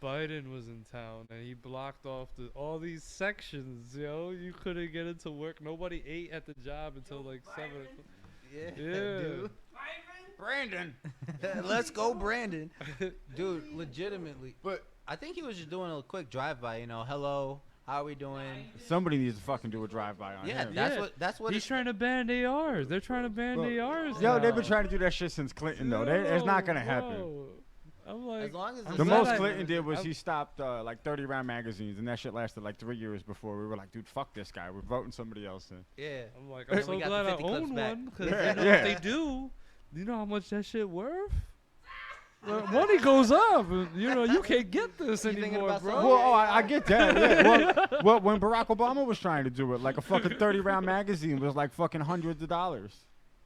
Biden was in town and he blocked off all these sections, yo. You couldn't get into work. Nobody ate at the job until like 7 o'clock. Yeah, Yeah. dude. Brandon. Let's go, Brandon. Dude, legitimately. But I think he was just doing a quick drive-by. Hello, how are we doing? Somebody needs to fucking do a drive-by on Yeah, him. that's what He's trying to ban ARs. They're trying to ban ARs. Yo, now. they've been trying to do that shit since Clinton, though. It's not gonna happen. Bro. I'm like, As long as The glad most I- Clinton did was I'm- he stopped like 30-round magazines, and that shit lasted like 3 years before we were like, dude, fuck this guy. We're voting somebody else in. Yeah. I'm like, And I'm we so got glad the I 50 clips own back. one because Yeah, if yeah. they do, you know how much that shit worth? Money goes up. And, you can't get this You thinking anymore, about bro. something? Well, I get that. Yeah. Well, when Barack Obama was trying to do it, like a fucking 30-round magazine was like fucking hundreds of dollars.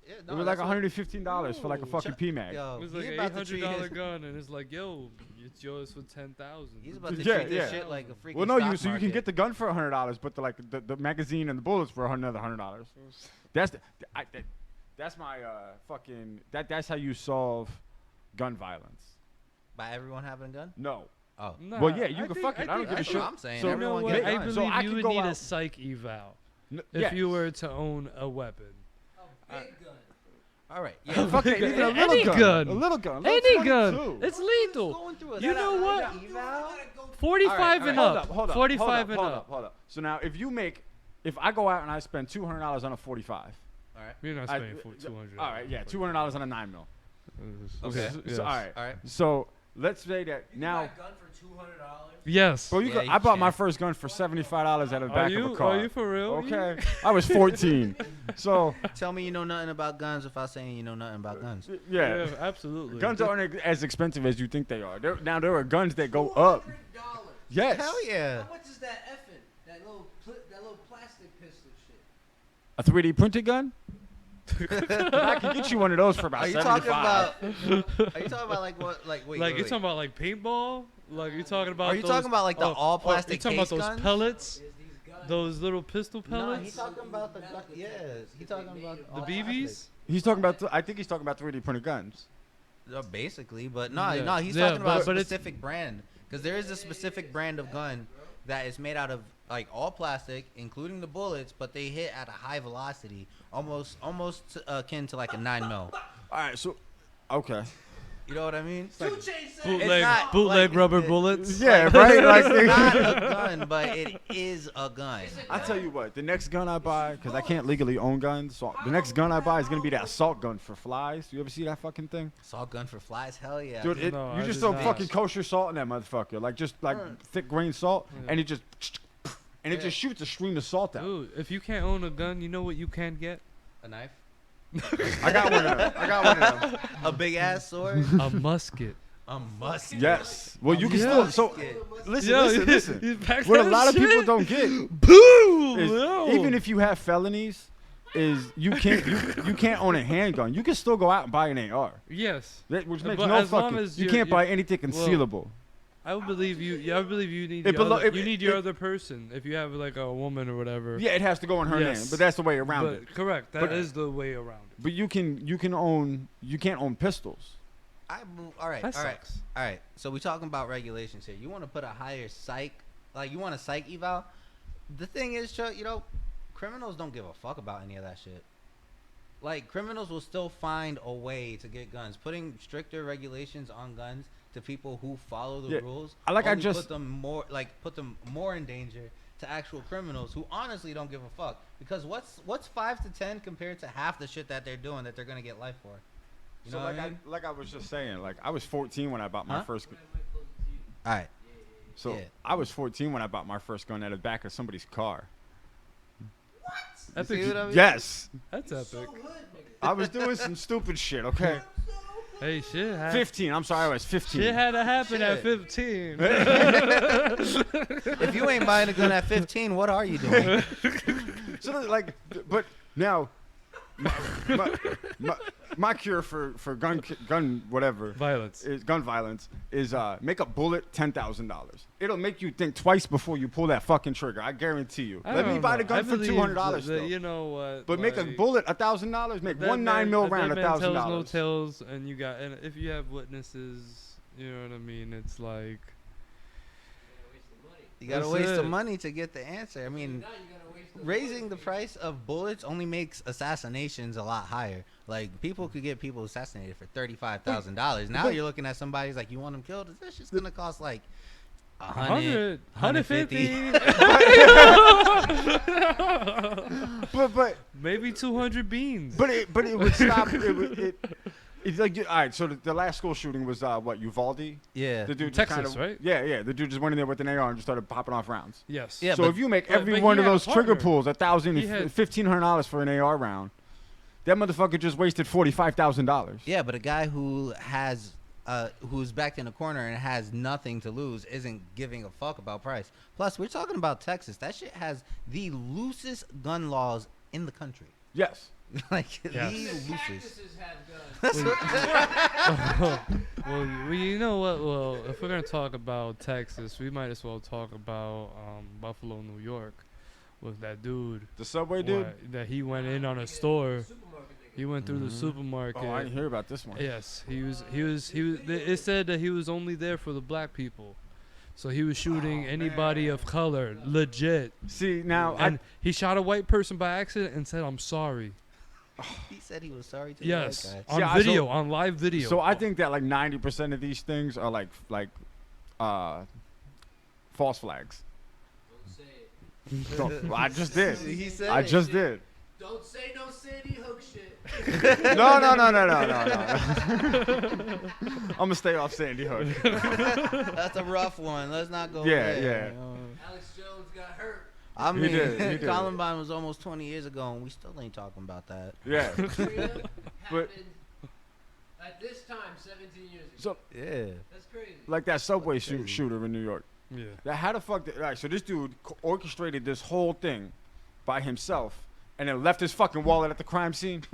Yeah, It was like that's what- $115 for like a fucking PMag. Yo, It was he like about to $800 treat his, gun, and it's like, yo, it's yours for 10,000. he's about to Yeah, treat this yeah. shit like a freaking Well, no, stock so you can market. get the gun for $100, but the magazine and the bullets for another $100. That's my fucking that's how you solve gun violence. by everyone having a gun. No. Oh, Nah, Well, yeah, you can think- fuck it. I don't think- give a that's shit. what I'm saying. So- You know Everyone what? get a I gun. believe So I you can would go need a out- psych eval if Yes. you were to own a weapon. all right. Yeah. Fuck it, even a little Any gun. A little gun. a little Any gun. 22. It's lethal. Going through a You know what? eval? 45 All right, and Hold up. up, hold up. 45 and hold up. Hold up. So now, if I go out and I spend $200 on a 45, All right. You're not I- spending 200. all right, yeah, $200 on a 9mm. Okay. So, all right. All right. So let's say that now. gun for $200. Yes. Bro, Yeah, I you bought my can. first gun for $75 out of the back of a car. Are you for real? Okay, I was 14. So Tell me you know nothing about guns without saying you know nothing about guns. yeah, Yeah, absolutely. guns aren't as expensive as you think they are. Now there are guns that go up. $200. Yes. Hell yeah. How much is that effing? That little plastic pistol shit. A 3D printed gun? I can get you one of those for about Are you 75. talking about? Are you talking about like what? Like wait. Like wait, you wait. talking about like paintball? Like you talking about? Are you those, talking about like the all you plastic talking case about those guns? pellets? Is these guns. Those little pistol No, pellets? he's talking about the gun. Yeah, he's talking about the all BBs? He's talking about. I think he's talking about 3D printed guns. plastic. Basically, but no, Yeah. no, he's Yeah, talking about a but it's- specific brand because there is a specific brand of gun that is made out of like all plastic, including the bullets, but they hit at a high velocity, almost akin to like a 9mm. All right, so okay. You know what I mean? Two chains. Bootleg like- rubber it- bullets. Yeah, right. Like It's not a gun, but it is a gun. I tell you what, the next gun I buy, because I can't legally own guns, so the next gun I buy is gonna be that assault gun for flies. You ever see that fucking thing? Salt gun for flies? Hell yeah. Dude, No, I you just did throw not. fucking kosher salt in that motherfucker, like just like thick grain salt, Yeah. and it just shoots a stream of salt out. Dude, if you can't own a gun, you know what you can get? A knife? I got one of them. I got one of them. A big ass sword? A musket. A musket? Yes. Well, you can Yeah. still. So Musket. listen, Yo, listen. you pack What a that lot of people shit? don't get Boo! is Yo. even if you have felonies, is you can't own a handgun. You can still go out and buy an AR. Yes. Which makes But no as long fucking. as You you're- can't buy anything concealable. I would believe you. Yeah, I believe you need. It Your belo- other, it- you need it- your other person if you have like a woman or whatever. Yeah, it has to go in her Yes. name, but that's the way around but it. correct. That is But- the way around it. But you can't own pistols. All right, That all right, sucks. all right. So we're talking about regulations here. You want to put a higher psych, like you want a psych eval. The thing is, Chuck, criminals don't give a fuck about any of that shit. Like criminals will still find a way to get guns. Putting stricter regulations on guns to people who follow the Yeah, rules. I only just- put them more in danger to actual criminals who honestly don't give a fuck. Because what's 5 to 10 compared to half the shit that they're doing that they're gonna get life for? You So know like what I mean? like I was just saying, like I was 14 when I bought my Huh? first. All right. So Yeah. I was 14 when I bought my first gun out of the back of somebody's car. Epic. See what I mean? Yes, That's epic. I was doing some stupid shit. Okay, Hey, shit. 15. I'm sorry, I was 15. Shit had to happen at Shit. 15. If you ain't buying a gun at 15, what are you doing? So like, but now, my cure for gun whatever Violence. is gun violence is make a bullet $10,000. It'll make you think twice before you pull that fucking trigger. I guarantee you. I Let me don't buy know. the gun I for believe $200 that, though. you know what? But make a like, bullet $1,000. Make that one man- 9mm that round man tells no $1,000. tales, and if you have witnesses, you know what I mean. It's like You gotta That's waste the it. money to get the answer. I mean, Now you gotta waste the raising the money. price of bullets only makes assassinations a lot higher. Like people could get people assassinated for $35,000. Now But- you're looking at somebody's like, you want them killed? This shit's gonna cost like 100, 150. 150. But Maybe 200 beans. it would stop. It's like all right. So the last school shooting was what, Uvalde? Yeah. The dude just Texas, kinda, right? Yeah. The dude just went in there with an AR and just started popping off rounds. Yes. Yeah, So but- if you make but every he one of had a those trigger partner. pulls $1,000, He had- $1,500 for an AR round, that motherfucker just wasted $45,000. Yeah, but a guy who has who's backed in a corner and has nothing to lose isn't giving a fuck about price. Plus, we're talking about Texas. That shit has the loosest gun laws in the country. Yes. Like Yes. the Even loosest. cactuses have guns. Well, you know what? Well, if we're gonna talk about Texas, we might as well talk about Buffalo, New York, with that dude. The subway dude. That he went in on a store. Supermarket nigga. He went through the supermarket. Oh, I didn't hear about this one. Yes, he was. It said that he was only there for the black people, so he was shooting anybody of color, legit. See now, And he shot a white person by accident and said, "I'm sorry." He said he was sorry to Yes, the white guy. on See, video, on live video. so I think that like 90% of these things are like false flags. Don't say it. Well, I just did. He said I it. just did. Don't say no Sandy Hook shit. No. I'm gonna stay off Sandy Hook. That's a rough one. Let's not go Yeah, there. yeah. You know? Alex Jones got hurt. I He mean, did, he did. Columbine was almost 20 years ago, and we still ain't talking about that. Yeah. Katrina But- happened at this time 17 years ago. So Yeah. That's crazy. like that subway Crazy. shooter in New York. yeah. That how the fuck? All right, so this dude orchestrated this whole thing by himself, and then left his fucking wallet at the crime scene.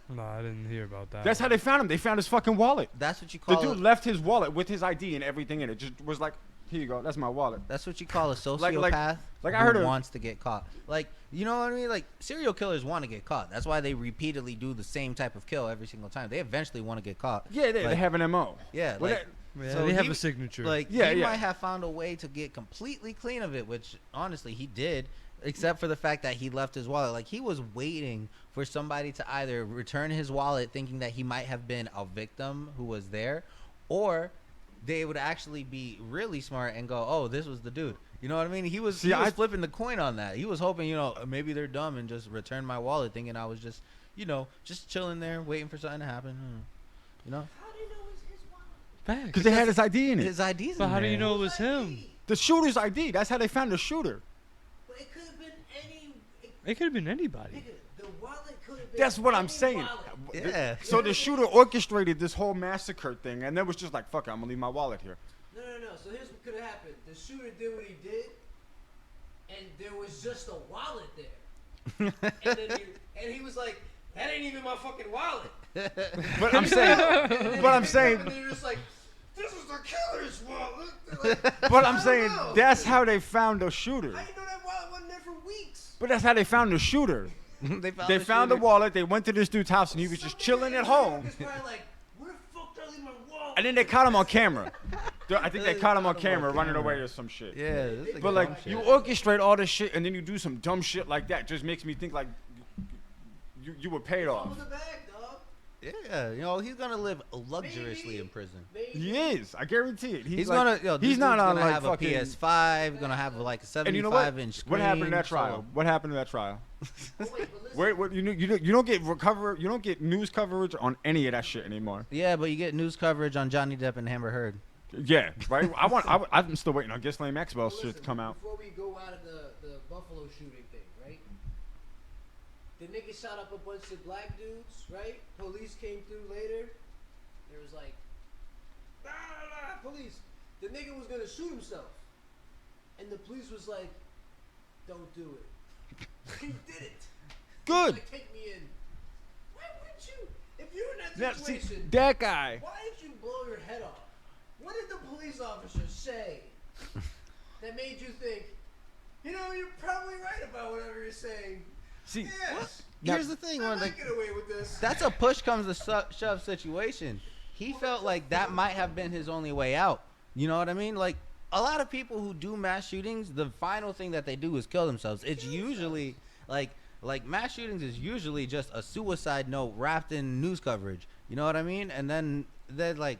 No, I didn't hear about that. That's how they found him. They found his fucking wallet. That's what you The call dude left his wallet with his ID and everything in it. Just was like, here you go. That's my wallet. That's what you call a sociopath like I who heard of- wants to get caught. Like, you know what I mean? Like, serial killers want to get caught. That's why they repeatedly do the same type of kill every single time. They eventually want to get caught. Yeah, they Like- have an MO. Yeah, Well, like, Yeah, so they have he- a signature. like Yeah, he yeah. might have found a way to get completely clean of it, which honestly he did, except for the fact that he left his wallet. Like, he was waiting for somebody to either return his wallet thinking that he might have been a victim who was there, or they would actually be really smart and go, oh, this was the dude. You know what I mean? He was, See, he was I- flipping the coin on that. He was hoping, you know, maybe they're dumb and just return my wallet, thinking I was just, you know, just chilling there waiting for something to happen. You know? How do you know it's his wallet? Facts. Because they had his ID in it. His ID's But in how do you there. know it was him? ID. The shooter's ID. That's how they found the shooter. But it could have been any. It could have been anybody. Nigga, the wallet could have been. That's what I'm any saying. wallet. Yeah. So the shooter orchestrated this whole massacre thing, and then was just like, "Fuck it, I'm gonna leave my wallet here." No. So here's what could have happened. The shooter did what he did, and there was just a wallet there. and he was like, "That ain't even my fucking wallet." But I'm saying, And then but he I'm picked it up saying, and they're just like, "This is the killer's wallet." They're like, but I'm I saying don't know. that's how they found the shooter. How you know that wallet wasn't there for weeks? But that's how they found the shooter. they found They found the shooter. wallet. They went to this dude's house, and he was just chilling at home. It's probably like, "Where the fuck did I leave my wallet?" And then they caught him on camera. I think they They caught him on caught him on camera running camera. away or some shit. Yeah, this is But dumb like, shit. you orchestrate all this shit, and then you do some dumb shit like that. Just makes me think like you were paid All off. in the bag, dog. Yeah, you know, he's gonna live luxuriously Maybe. in prison. Maybe. He is. I guarantee it. He's like, gonna, yo, this he's not dude's on gonna like have fucking. a PS5, gonna have like a 75 And you know what? inch screen. What happened to that so- trial? What happened to that trial? Oh, wait, but listen. Wait, what? You don't get you don't get news coverage on any of that shit anymore. Yeah, but you get news coverage on Johnny Depp and Amber Heard. Yeah, right. I'm still waiting on Ghislaine Maxwell Well, shit to listen, come out. Before we go out of the Buffalo shooting thing, right? The nigga shot up a bunch of black dudes, right? Police came through later. There was like, police. The nigga was gonna shoot himself. And the police was like, don't do it. He did it. Good. Like, take me in. Why wouldn't you? If you're in Now, that see, situation, that guy. why did you blow your head off? What did the police officer say that made you think, you know, you're probably right about whatever you're saying? See, Yes. Now- Here's the thing, I when might get away with this. that's a push comes to shove situation. He felt like that might have been his only way out. You know what I mean? Like, a lot of people who do mass shootings, the final thing that they do is kill themselves. It's usually like mass shootings is usually just a suicide note wrapped in news coverage. You know what I mean? And then they're like,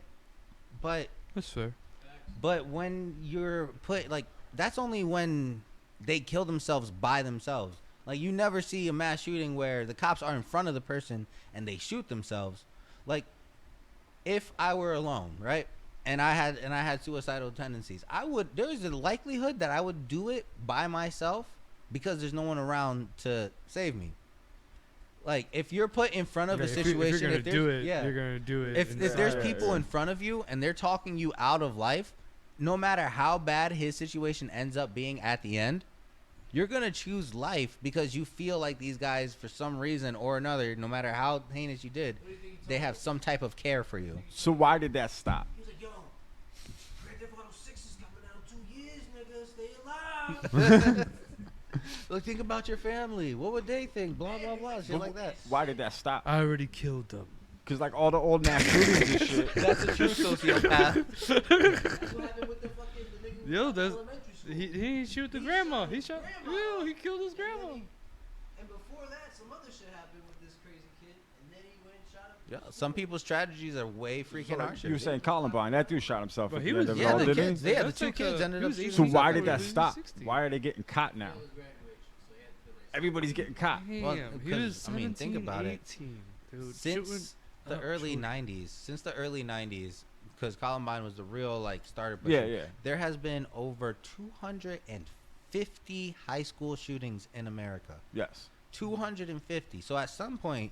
but That's fair. when you're put like that's only when they kill themselves by themselves. Like you never see a mass shooting where the cops are in front of the person and they shoot themselves. Like if I were alone, right? And I had suicidal tendencies, there's a likelihood that I would do it by myself because there's no one around to save me. Like if you're put in front of a situation, if you're gonna do it. If there's Yeah, people yeah. in front of you and they're talking you out of life, no matter how bad his situation ends up being at the end, you're gonna choose life because you feel like these guys, for some reason or another, no matter how heinous you did, What do you think he they told have me? some type of care for you. So why did that stop? He was like, yo, Grand Theft Auto 6 is coming out in 2 years, nigga. Stay alive. Look, think about your family. What would they think? Blah blah blah, shit like that. Why did that stop? I already killed them. Because like all the old mass shootings and shit. That's a true sociopath. That's what happened with the fucking the nigga who Yo, was in that's elementary school. he didn't shoot the He grandma. shot He his shot. grandma. Yo, he killed his And then grandma. and before that, some other shit happened with this crazy kid, and then he went and shot him. Yeah, some people's strategies are way freaking So, harsher. you were saying Columbine, that dude shot himself. But at he the was- end of it Yeah, all, the didn't he? kids. Yeah, the That's two like kids a- ended he up was shooting 18 So He's why like did that he's stop? 60. Why are they getting caught now? It was graduation, so he had to feel like Everybody's getting caught. Damn, Well, he 'cause, was I mean, think 17, about it. 18, dude. Since shooting the up early children. 90s, because Columbine was the real like starter. Yeah, pushing, yeah. There has been over 250 high school shootings in America. Yes. 250. So at some point,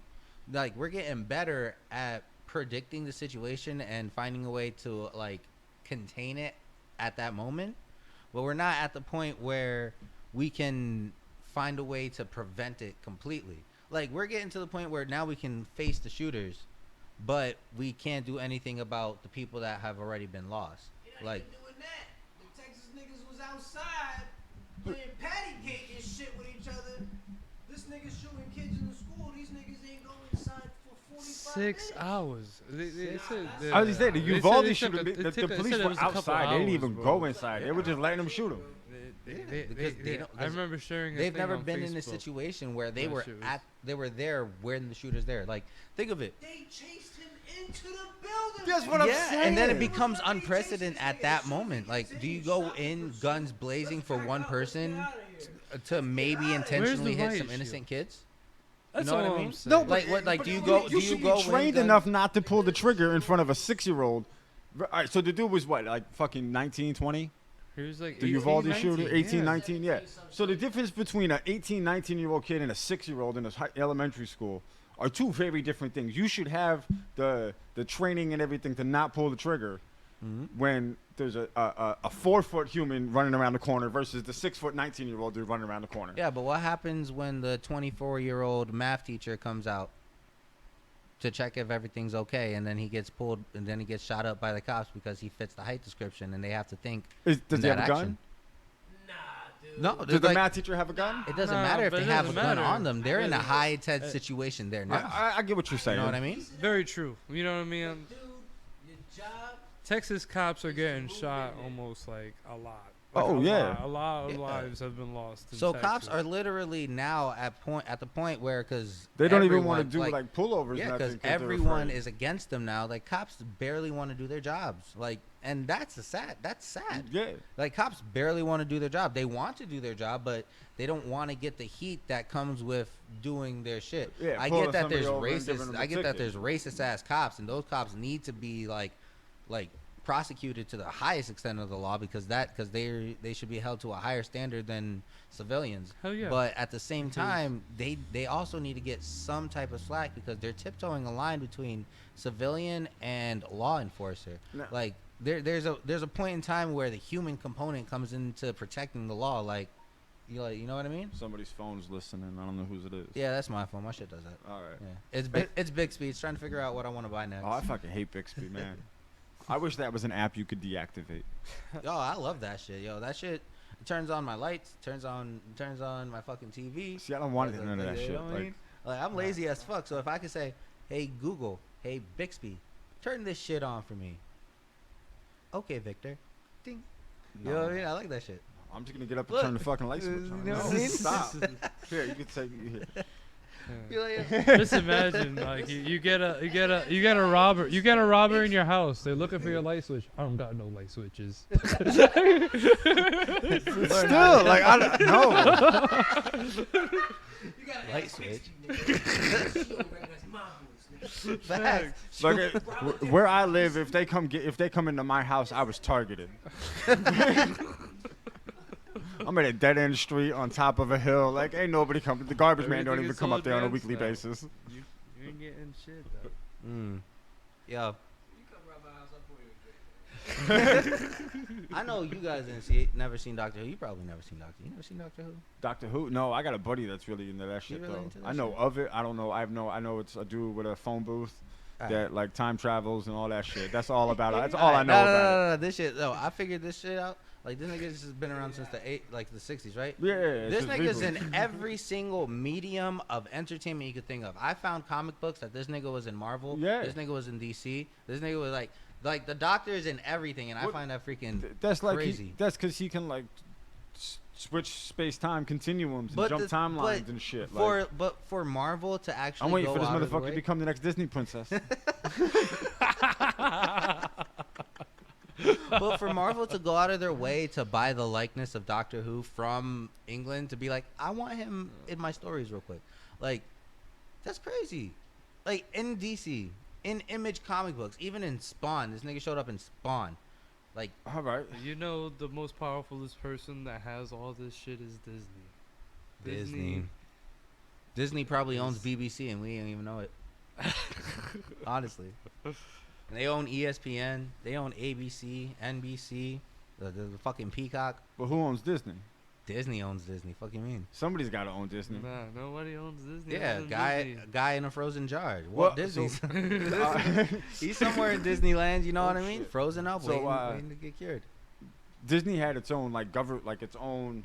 like we're getting better at predicting the situation and finding a way to like contain it at that moment. But we're not at the point where we can find a way to prevent it completely. Like we're getting to the point where now we can face the shooters, but we can't do anything about the people that have already been lost. You're not Like even doing that. The Texas niggas was outside playing patty cake and shit with each other. This nigga's shooting kids in the school. These niggas ain't going inside for 45 6 minutes. hours. They said I was saying the they said Uvalde it shooting. took a- The it took a- it police said it were was a couple outside. They didn't hours, even bro. go inside. They were just letting them shoot them. because they don't- I remember sharing. they've never been in a situation where they That were shit was- they were there when the shooter's there. Like think of it. They chased him into the building. That's what I'm Yeah, and then it saying. becomes unprecedented at that moment. Like, do you go in guns blazing for one person to maybe intentionally hit riot some shield? innocent kids? That's know what I all mean? I'm saying. No, Like, what? Like, do you go? Do You you should go be trained in enough not to pull the trigger in front of a 6-year-old. All right, so the dude was what, like fucking 19, 20? He was like The 18, Uvalde 19, shooter, 18, yeah. 19, yeah. So the difference between an 18, 19-year-old kid and a 6-year-old in a elementary school are two very different things. You should have the training and everything to not pull the trigger when there's a 4-foot human running around the corner versus the 6-foot 19-year-old dude running around the corner. Yeah, but what happens when the 24-year-old math teacher comes out to check if everything's okay, and then he gets pulled, and then he gets shot up by the cops because he fits the height description, and they have to think. Does he that have a gun? action. Nah, dude. No, Does there's the like, math teacher have a gun? it doesn't No, matter if but they it have a doesn't gun matter. on them. They're in a Yeah. high-tech situation there now. I get what you're You saying. know what I mean? Very true. You know what I mean? Dude, your job. Texas cops are getting Moving shot it. almost like a lot. Oh, yeah. A lot of Yeah. lives have been lost. In So cops Texas. are literally now at the point where because They don't even want to do like pullovers. yeah, because because everyone is against them now. Like cops barely want to do their jobs. Like, and that's sad. Yeah. Like cops barely want to do their job. They want to do their job, but they don't want to get the heat that comes with doing their shit. Yeah, I pulling get that somebody there's over and giving racist. them a I get that ticket. there's racist ass cops, and those cops need to be like prosecuted to the highest extent of the law because they should be held to a higher standard than civilians. Hell yeah. But at the same Because- time, they also need to get some type of slack because they're tiptoeing a line between civilian and law enforcer. No. Like there's a point in time where the human component comes into protecting the law. Like you know what I mean? Somebody's phone's listening. I don't know whose it is. Yeah, that's my phone. My shit does that. All right. Yeah, it's Bixby. It's trying to figure out what I want to buy next. Oh, I fucking hate Bixby, man. I wish that was an app you could deactivate. Yo, I love that shit. Yo, that shit it turns on my lights, turns on my fucking TV. See, I don't want Like, none of that you shit. know what I mean? Like I'm lazy as fuck. So if I could say, "Hey Google, hey Bixby, turn this shit on for me." Okay, Victor. Ding. You know what I mean? I like that shit. I'm just gonna get up and Look. turn the fucking light switch on. You know what I No, mean? Stop. Here, you can take here. Be like, Just imagine, like you get a robber in your house. They're looking for your light switch. I don't got no light switches. Still, like I don't know. You gotta Light have switch. 60, nigga. She don't recognize my voice, nigga. facts. Like where I live, if they come into my house, I was targeted. I'm at a dead end street on top of a hill. Like ain't nobody coming. The garbage man don't Everything even is come so up there on a advanced weekly now. basis. You ain't getting shit though. Yo, You come around my house, I'll pour you a drink. I know you guys never seen Doctor Who. You probably never seen Doctor Who. You never seen Doctor Who? Doctor Who? No, I got a buddy that's really into that shit really though. into that I know shit? of it. I don't know. I know it's a dude with a phone booth that like time travels and all that shit. That's all about it. That's all I know about it. No, this shit. No, I figured this shit out. Like this nigga's just been around since the 60s, right? Yeah, it's This just nigga's reboot. in every single medium of entertainment you could think of. I found comic books that this nigga was in Marvel. Yeah. This nigga was in DC. This nigga was like the Doctor is in everything, and I What- find that freaking That's like crazy. that's because he can like switch space time continuums and But jump the- timelines but and shit. for for Marvel to actually I'm waiting go for this out of the motherfucker to way- become the next Disney princess. But for Marvel to go out of their way to buy the likeness of Doctor Who from England to be like, I want him in my stories real quick. Like, that's crazy. Like, in DC, in Image comic books, even in Spawn, this nigga showed up in Spawn. Like, All right. You know the most powerfulest person that has all this shit is Disney. Disney probably owns BBC and we don't even know it. Honestly. And they own ESPN. They own ABC, NBC, the fucking Peacock. But who owns Disney? Disney owns Disney. Fuck you mean? Somebody's got to own Disney. Nah, nobody owns Disney. Yeah, other than guy Disney. in a frozen jar. Well, Walt Disney's. Uh, He's somewhere in Disneyland. You know Oh, what I mean? shit. Frozen up, So, waiting to get cured. Disney had its own its own.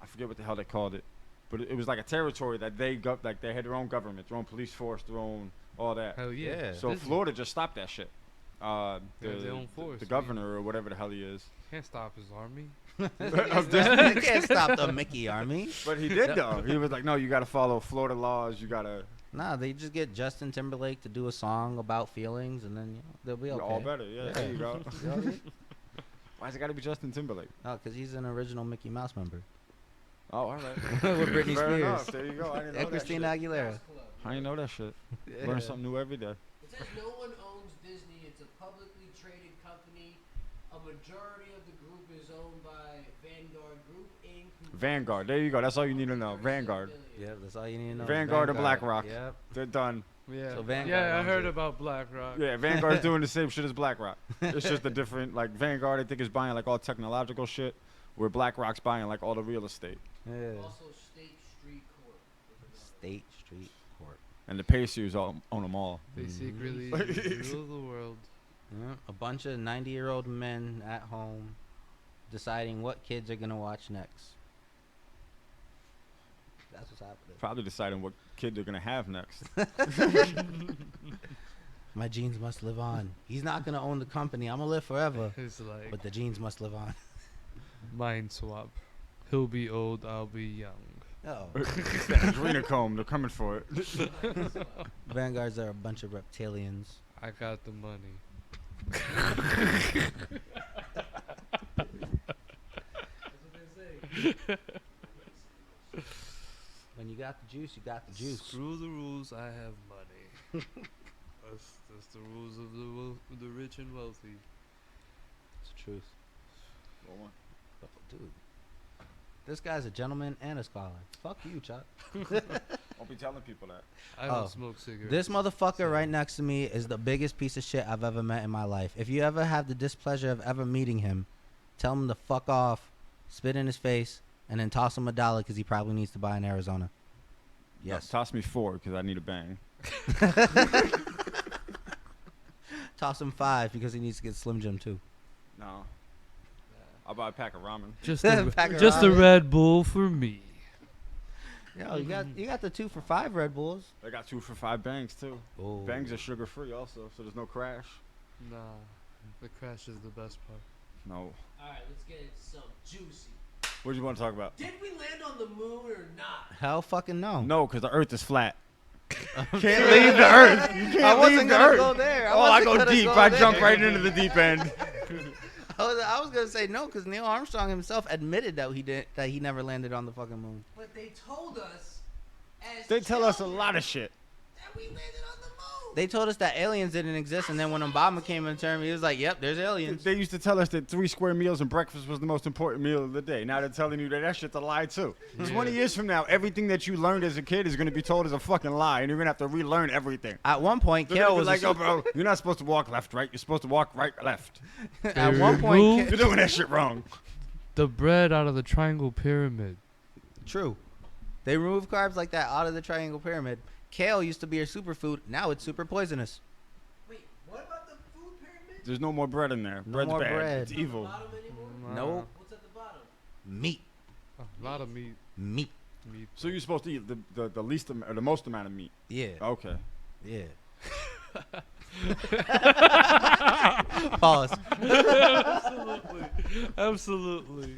I forget what the hell they called it, but it was like a territory that they they had their own government, their own police force, their own all that. Hell yeah. Yeah. So Disney. Florida just stopped that shit. They have their own force, the man. governor or whatever the hell he is. Can't stop his army. Of Disney. You can't stop the Mickey army. But he did though. He was like, no, you got to follow Florida laws. You got to. Nah, they just get Justin Timberlake to do a song about feelings, and then they'll be okay. All better. Yeah, there you go. You know what I mean? Why's it got to be Justin Timberlake? No, because he's an original Mickey Mouse member. Oh, all right. With Britney Fair Spears. enough. There you go. I didn't know And that Christina shit. Aguilera. Club. I didn't know that shit. Yeah. Learn something new every day. It says no one owns Disney. It's a publicly traded company. A majority of the group is owned by Vanguard Group Inc. who Vanguard. There you go. That's all you need to know. Vanguard. Yep, that's all you need to know. is Vanguard or BlackRock. Yep. They're done. Yeah. So Vanguard yeah, I owns heard it. about BlackRock. Yeah, Vanguard's doing the same shit as BlackRock. It's just a different, like, Vanguard, I think, is buying, like, all technological shit, where BlackRock's buying, like, all the real estate. Yeah. Also State Street Corp. State Street Court. And the Pacers all own them all. They Mhm. secretly rule the world. Yeah. A bunch of 90-year-old men at home deciding what kids are going to watch next. That's what's happening. Probably deciding what kid they're going to have next. My genes must live on. He's not going to own the company. I'm going to live forever. It's like But the genes must live on. mind swap. He'll be old, I'll be young. Oh. It's that adrenochrome. They're coming for it. Vanguards are a bunch of reptilians. I got the money. That's what they say. When you got the juice, you got the juice. Screw the rules, I have money. that's the rules of the rich and wealthy. It's the truth. Oh, dude. This guy's a gentleman and a scholar. Fuck you, Chuck. I'll be telling people that. I Oh. don't smoke cigarettes. This motherfucker right next to me is the biggest piece of shit I've ever met in my life. If you ever have the displeasure of ever meeting him, tell him to fuck off, spit in his face, and then toss him $1 because he probably needs to buy in Arizona. Yes. No, toss me 4 because I need a bang. Toss him 5 because he needs to get Slim Jim too. No. I'll buy a pack of ramen. just Pack of just a ramen. Red Bull for me. Yo, you got the 2 for $5 Red Bulls. I got 2 for 5 bangs, too. Oh. Bangs are sugar free also, so there's no crash. Nah, the crash is the best part. No. All right, let's get into some juicy. What do you want to talk about? Did we land on the moon or not? Hell fucking no. No, because the Earth is flat. Can't leave the Earth. You can't I wasn't leave the gonna Earth. go there. Oh, I wasn't go gonna deep. go I there. jump right into the deep end. I was gonna say no because Neil Armstrong himself admitted that he never landed on the fucking moon. But they told us as They tell us a children lot of shit. that we landed on the moon. They told us that aliens didn't exist, and then when Obama came in term, he was like, "Yep, there's aliens." They used to tell us that 3 square meals and breakfast was the most important meal of the day. Now they're telling you that that shit's a lie too. 20 years from now, everything that you learned as a kid is going to be told as a fucking lie, and you're going to have to relearn everything. At one point, They're gonna Kale be was like, "Oh, bro, you're not supposed to walk left, right. You're supposed to walk right, left. at one point, removed- You're doing that shit wrong." The bread out of the triangle pyramid. True. They removed carbs like that out of the triangle pyramid. Kale used to be a superfood. Now it's super poisonous. Wait, what about the food pyramid? There's no more bread in there. No Bread's more bad. bread. It's Not the evil. bottom anymore? Nope. What's at the bottom? Meat. A lot of meat. Meat. Meat. So you're supposed to eat the least or the most amount of meat. Yeah. Okay. Yeah. Pause. Absolutely.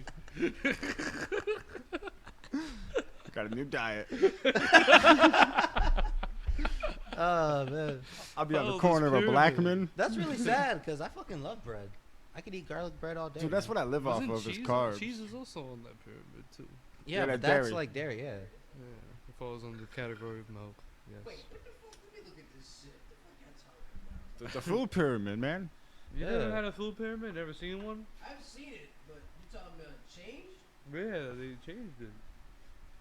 Got a new diet. Oh man, I'll be on Oh, the this corner of a pyramid. Blackman. that's really sad because I fucking love bread. I could eat garlic bread all day. Dude, that's man. what I live off Wasn't of is cheese, carbs. cheese is also on that pyramid too. Yeah, Yeah, but that that's dairy. like dairy. Yeah. Yeah, it falls under the category of milk. Yes. Wait, what the fuck? Let me look at this shit. What the fuck y'all talking about? The food pyramid, man. You Yeah. never had a food pyramid? Never seen one? I've seen it, but you talking about change? Yeah, they changed it.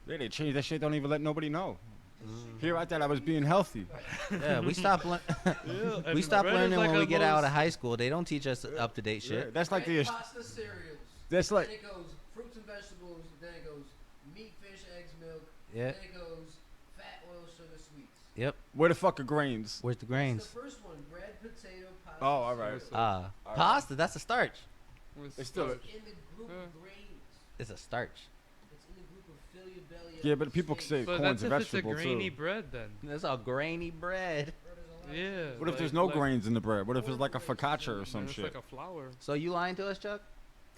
Yeah, they changed that shit. Don't even let nobody know. Here, I thought I was being healthy. Yeah, we stopped. Yeah, We and stop bread is learning like when a we get out most- of high school. They don't teach us up to date Yeah, shit. that's like Bread, the. pasta cereals. That's Then like. it goes fruits and vegetables. Then it goes meat, fish, eggs, milk. Yeah. Then it goes fat, oil, sugar, sweets. Yep. Where the fuck are grains? Where's the That's grains? the first one: bread, potato, pasta. Oh, all right. cereal. Ah, Alright. pasta. That's a starch. It's still. It's in the group Yeah. of grains. It's a starch. It's in the group of fill your belly. Yeah, up but with people steak. say But corn's that's a if it's a vegetable grainy too. bread then. That's all grainy bread. Bro, there's a lot of Yeah. shit. What if like- there's no like- grains in the bread? What if it's like a focaccia or Man, some it's shit? like a flour. So you lying to us, Chuck?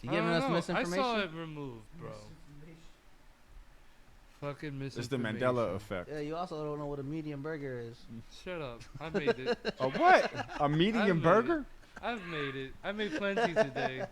You I giving don't us know. misinformation? I saw it removed, bro. Misinformation. Fucking It's the misinformation. Mandela effect. Yeah, you also don't know what a medium burger is. Shut up. I made it. A what? A I medium made burger? it. I've made it. I made plenty today.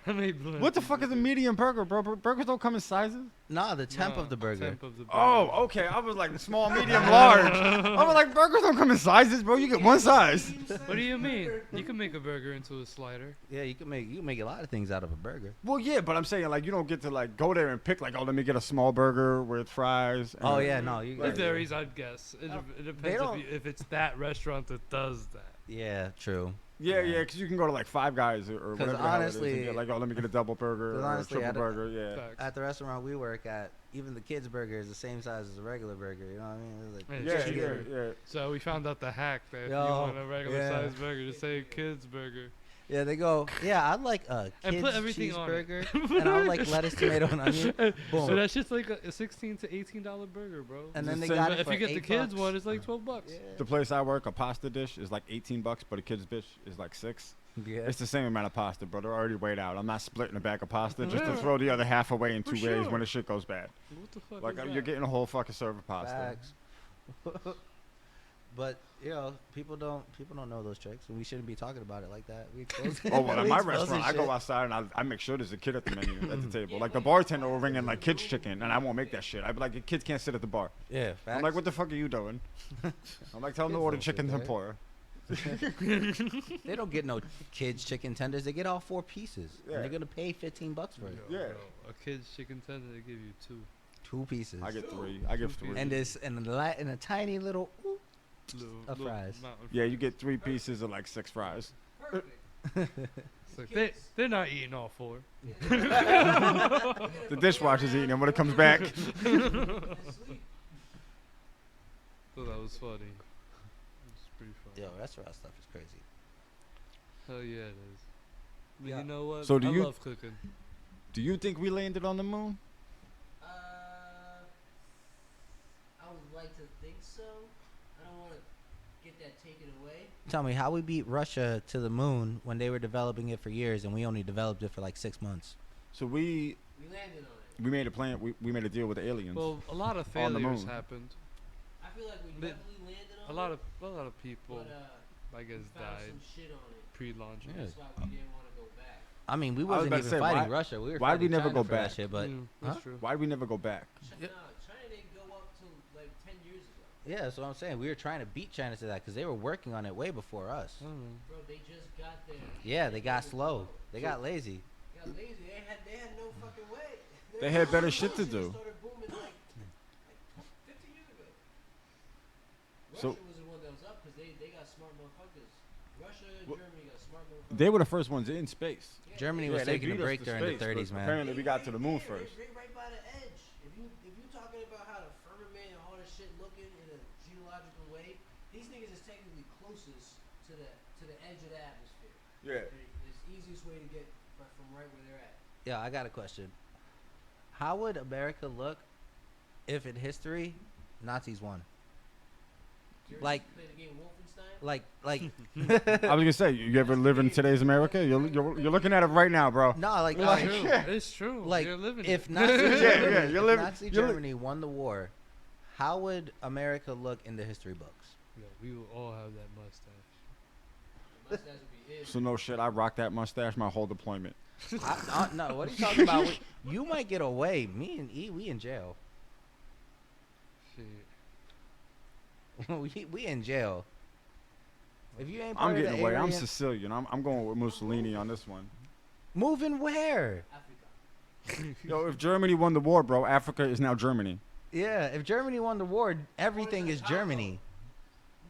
I made plenty. What the fuck is a today. medium burger, bro? Burgers don't come in sizes. Nah, the temp No, of the burger. Temp of the burger. Oh, okay. I was like small, medium, large. I was like, burgers don't come in sizes, bro. You get one size. What do you mean? You can make a burger into a slider. Yeah, you can make a lot of things out of a burger. Well, yeah, but I'm saying like you don't get to like go there and pick like, oh, let me get a small burger with fries. and- Oh yeah, no, you. It Right. varies, I'd guess. It depends don't- if it's that restaurant that does that. Yeah, true. Yeah, yeah, because you can go to like Five Guys or whatever the hell it is honestly- and get like, oh, let me get a double burger 'Cause or a honestly, triple I burger. Yeah. Facts. At the restaurant we work at, even the kids' burger is the same size as a regular burger. You know what I mean? It's like, Yeah, Yeah, cheaper. yeah, yeah. So we found out the hack that if you Yo, want a regular yeah. sized burger, just say kids burger. yeah, they go, yeah, I'd like a And kids put everything on it. cheeseburger, and I'd like lettuce, tomato, and onion. Boom. So that's just like a $16 to $18 burger, bro. And then they So got But it if for you get the kids $8. one, it's like $12. Yeah. The place I work, a pasta dish is like $18, but a kid's dish is like $6. Yeah. It's the same amount of pasta, bro. They're already weighed out. I'm not splitting a bag of pasta just to Yeah. throw the other half away in For 2 ways sure. when the shit goes bad. What the fuck Like is you're that? getting a whole fucking serve of pasta. Facts. But you know, people don't know those tricks, and we shouldn't be talking about it like that. We expose Oh well, at we my expose restaurant, this I go shit. outside and I make sure there's a kid at the menu at the table. Like the bartender will ring in like kids chicken, and I won't make that shit. I'd be like, the kids can't sit at the bar. Yeah, facts. I'm like, what the fuck are you doing? I'm like, tell them to Kids order don't sit chicken there. tempura. They don't get no kids chicken tenders. They get all 4 pieces. Yeah. And they're gonna pay $15 for it. Yeah. Bro, a kid's chicken tender, they give you 2. 2 pieces. I get 3. I give 3. and this and a tiny little. Ooh, Of fries. mountain Yeah, you get 3 pieces of like 6 fries. Perfect. It's like they're not eating all 4. The dishwasher's eating them when it comes back. And sleep. So that was funny. It's pretty funny. Yo, restaurant stuff is crazy. Hell yeah, it is. But Yeah. you know what? So do I you- love cooking. Do you think we landed on the moon? I would like to think so. I don't want to get that taken away. Tell me how we beat Russia to the moon when they were developing it for years and we only developed it for like 6 months. So we We landed on it. made a plan. We made a deal with the aliens. Well, a lot of On the failures moon. happened. I feel like we But definitely landed on A it. lot of people, But I guess, we found died some shit on it. pre-launching. Yeah. That's why we didn't want to go back. I mean, we was wasn't about to even say, fighting why- Russia. We were why'd we fighting never China go for that back? shit, but That's Huh? true. Why did we never go back? Yeah. China didn't go up till like 10 years ago. yeah, that's what I'm saying. We were trying to beat China to that because they were working on it way before us. I don't know. Bro, they just got there. Yeah, they got slow. They got lazy. They got lazy. They had no fucking way. They had better shit to do. Started booming like 50 years ago. So- Russia was the one that was up because they got smart motherfuckers. Russia and Wha- Germany got smart motherfuckers. They were the first ones in space. Yeah, Germany Yeah, was they taking a beat us break to during the space, but 30s, man. apparently we got to the moon They- first. They right by the edge. If you talking about how the firmament and all this shit looking in a geological way, these niggas is technically closest to the edge of the atmosphere. Yeah. It's the easiest way to get from right where they're at. Yeah, I got a question. How would America look if in history Nazis won? You ever Like- play the game Wolfenstein? Like, I was gonna say, you ever live in today's America? You're looking at it right now, bro. no, like, It's like, true. It's true. like You're living if it. Nazi, Yeah, Germany, yeah, you're if living- Nazi you're li- Germany won the war, how would America look in the history books? Yeah, we will all have that mustache. The mustache would be it. So no shit, I rock that mustache my whole deployment. No, what are you talking about? You might get away. Me and E, we in jail. Shit. we in jail. If you ain't part I'm of getting the away. I'm Aryan- Sicilian. I'm going with Mussolini on this one. moving where? Africa. Yo, if Germany won the war, bro, Africa is now Germany. Yeah, if Germany won the war, everything is Congo. Germany.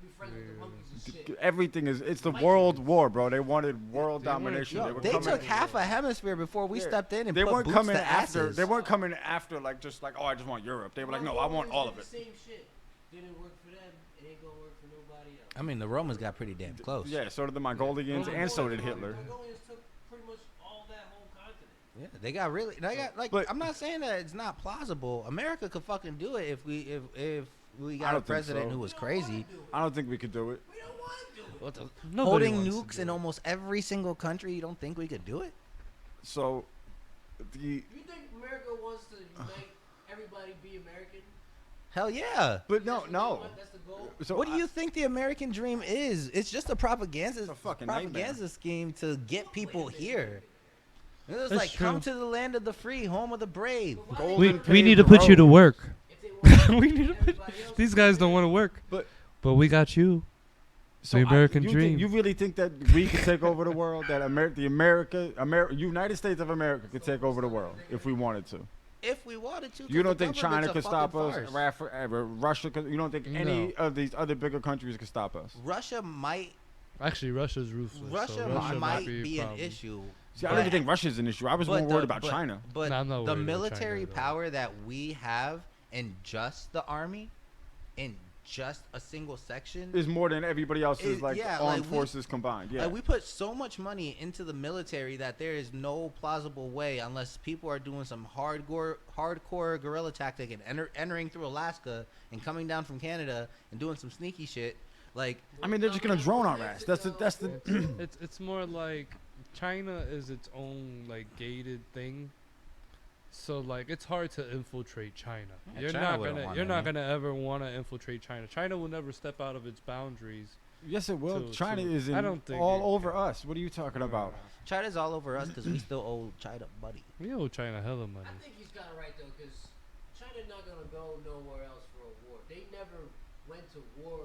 We'll be friends with the monkeys and shit. Everything is. It's the world war, bro. They wanted world They weren't- domination. Yo, They were they coming. took half a hemisphere before we Yeah. stepped in and They put weren't boots coming to after. asses. They weren't coming after like just like, oh, I just want Europe. They were like, no, I want all of it. The same shit. Didn't work for them. It ain't gonna work for nobody else. I mean, the Romans got pretty damn close. Yeah, so did the Mongolians, and so did Hitler. The Mongolians took pretty much all that whole continent. Yeah, they got really. They got like. But- I'm not saying that it's not plausible. America could fucking do it if we I got a don't think president so. who was We don't wanna crazy. do it. I don't think we could do it. We don't want to do it. What the? Holding nukes in almost every single country. You don't think we could do it? So, the You think America wants to unite everybody be American? Hell yeah. but That's no, what they no. want? That's the goal. So What do you think the American dream is? It's just a propaganda, It's a fucking propaganda nightmare. scheme to get people here. It's That's like come true. to the land of the free, home of the brave. Golden We paved need to put you to road. work. If they want We need to put. everybody else These to guys be don't want to work. But we got you. So The American you dream. You really think that we could take over the world? That United States of America could take over the world if we wanted to? If we wanted to. 'cause You don't the think government's China a could stop fucking us? farce. Russia could? You don't think any No. of these other bigger countries could stop us? Russia might. Actually, Russia's ruthless. Russia, so Russia might be, be a an problem. issue. See, I don't even think Russia's an issue. I was more But worried the- about but- China. But Nah, I'm not the worried about military China at all. power that we have in just the army, in just a single section, Is more than everybody else's Is- like yeah, armed like, we- forces combined. Yeah. like we put so much money into the military that there is no plausible way, unless people are doing some hardcore guerrilla tactic and entering through Alaska and coming down from Canada and doing some sneaky shit. Like, I mean, they're just gonna drone our ass. That's the. It's more like China is its own like gated thing. So like it's hard to infiltrate China. Yeah, You're China not wouldn't gonna want you're not any. gonna ever want to infiltrate China. China will never step out of its boundaries. Yes, it will. To- China to- is I don't think all it- over us. What are you talking about? China's all over us because we still owe China money. We owe China hella money. I think he's kind of right though, because China's not gonna go nowhere else for a war. They never went to war.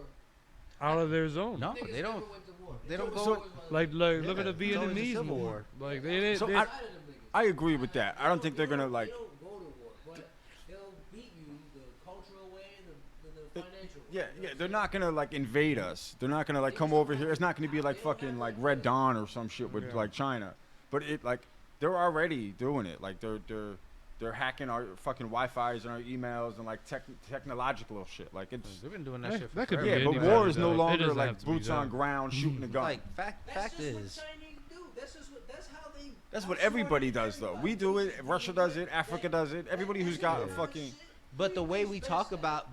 Out of their zone. No, Niggas they don't. never went to war. they don't told go- us wars about Like look Yeah, at the it's always a Vietnamese civil war. war. Like they So they- I- outside of them niggas. I agree with that. I don't think they're gonna like. They don't go to war, but they'll beat you the cultural way and the financial way. Yeah, You know yeah, what they're I'm not gonna like invade us. They're not gonna like come over here. It's not gonna be like fucking like Red Dawn or some shit with Yeah. like China. But it like they're already doing it. Like they're hacking our fucking Wi-Fi's and our emails and like technological shit. Like it's They've been doing that That- shit for that could be yeah, forever. but anybody, war is no though. It longer doesn't like have to be boots on them. ground shooting a gun. Like fact That's just is, what Chinese do. That's how they. That's what outsmart everybody does though. everybody. We do it. Russia does it. Africa does it. Everybody who's got a That's fucking shit. But the way we talk about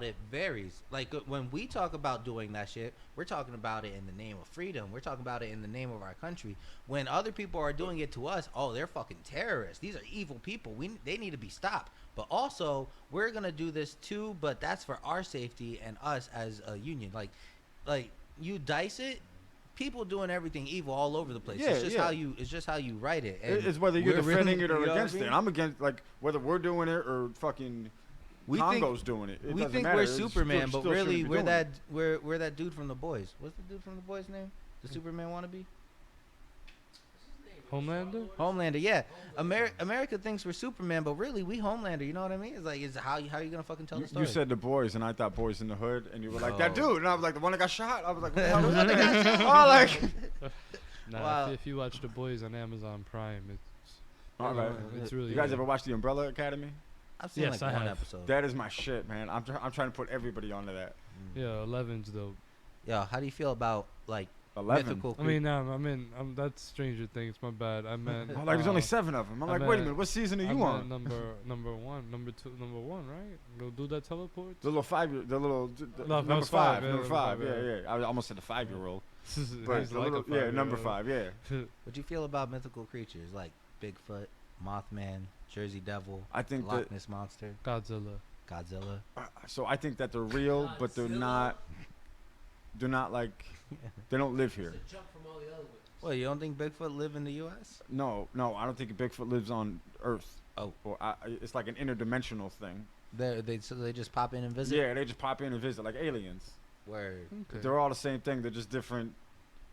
it varies. Like when we talk about doing that shit, we're talking about it in the name of freedom. We're talking about it in the name of our country. When other people are doing it to us, oh, they're fucking terrorists. These are evil people. They need to be stopped. But also, we're gonna do this too. But that's for our safety and us as a union. Like you dice it. People doing everything evil all over the place. Yeah, It's just yeah. how you. It's just how you write it. And It's whether you're we're defending really- it or you know what I against it. mean? And I'm against, like, whether we're doing it or fucking We Congo's doing it. It we doesn't think matter. we're It's Superman, still but really shouldn't be we're doing that it. we're that dude from The Boys. What's the dude from The Boys' name? The Superman wannabe? Homelander? Homelander. Yeah, America thinks we're Superman, but really we Homelander. You know what I mean? It's like, how are you gonna fucking tell the story? You said The Boys, and I thought Boys in the Hood, and you were like, that Oh. dude. And I was like, the one that got shot. I was like, what the hell was that? Oh, like, Nah, Wow. if you watch The Boys on Amazon Prime, it's all right. it's really You guys good. ever watch The Umbrella Academy? I've seen Yes, like I one have. episode. That is my shit, man. I'm trying to put everybody onto that. Yeah, 11's dope. Yo, how do you feel about like 11. mythical? I mean, that's Stranger Things. My bad. I meant. Oh, like there's only 7 of them. I'm I like, wait a meant- minute, what season are I you meant on? number one, number two, number one, right? The dude that teleports. The little 5-year, the little that number was 5, yeah, number number 5. five, Yeah, yeah. yeah. I almost said the 5-year-old, He's but the like little, a yeah, number 5-year-old. 5. Yeah. What do you feel about mythical creatures like Bigfoot, Mothman, Jersey Devil, I think that. Loch Ness monster, Godzilla. Godzilla? So I think that they're real, but they're not. They're not like. They don't live here. It's a jump from all the other ones. Well, you don't think Bigfoot live in the U.S.? No, I don't think Bigfoot lives on Earth. Oh. Or it's like an interdimensional thing. So they just pop in and visit. Yeah, they just pop in and visit like aliens. Word. Okay. They're all the same thing. They're just different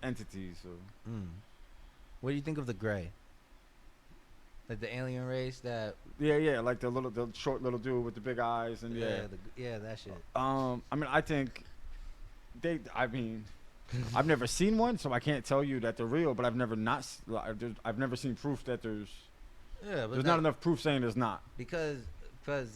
entities. So. Mm. What do you think of the Gray? Like the alien race that Yeah, like the short little dude with the big eyes and yeah. yeah, that shit. I mean, I think I mean, I've never seen one, so I can't tell you that they're real. But I've never I've never seen proof that there's Yeah, but there's not enough proof saying there's not. because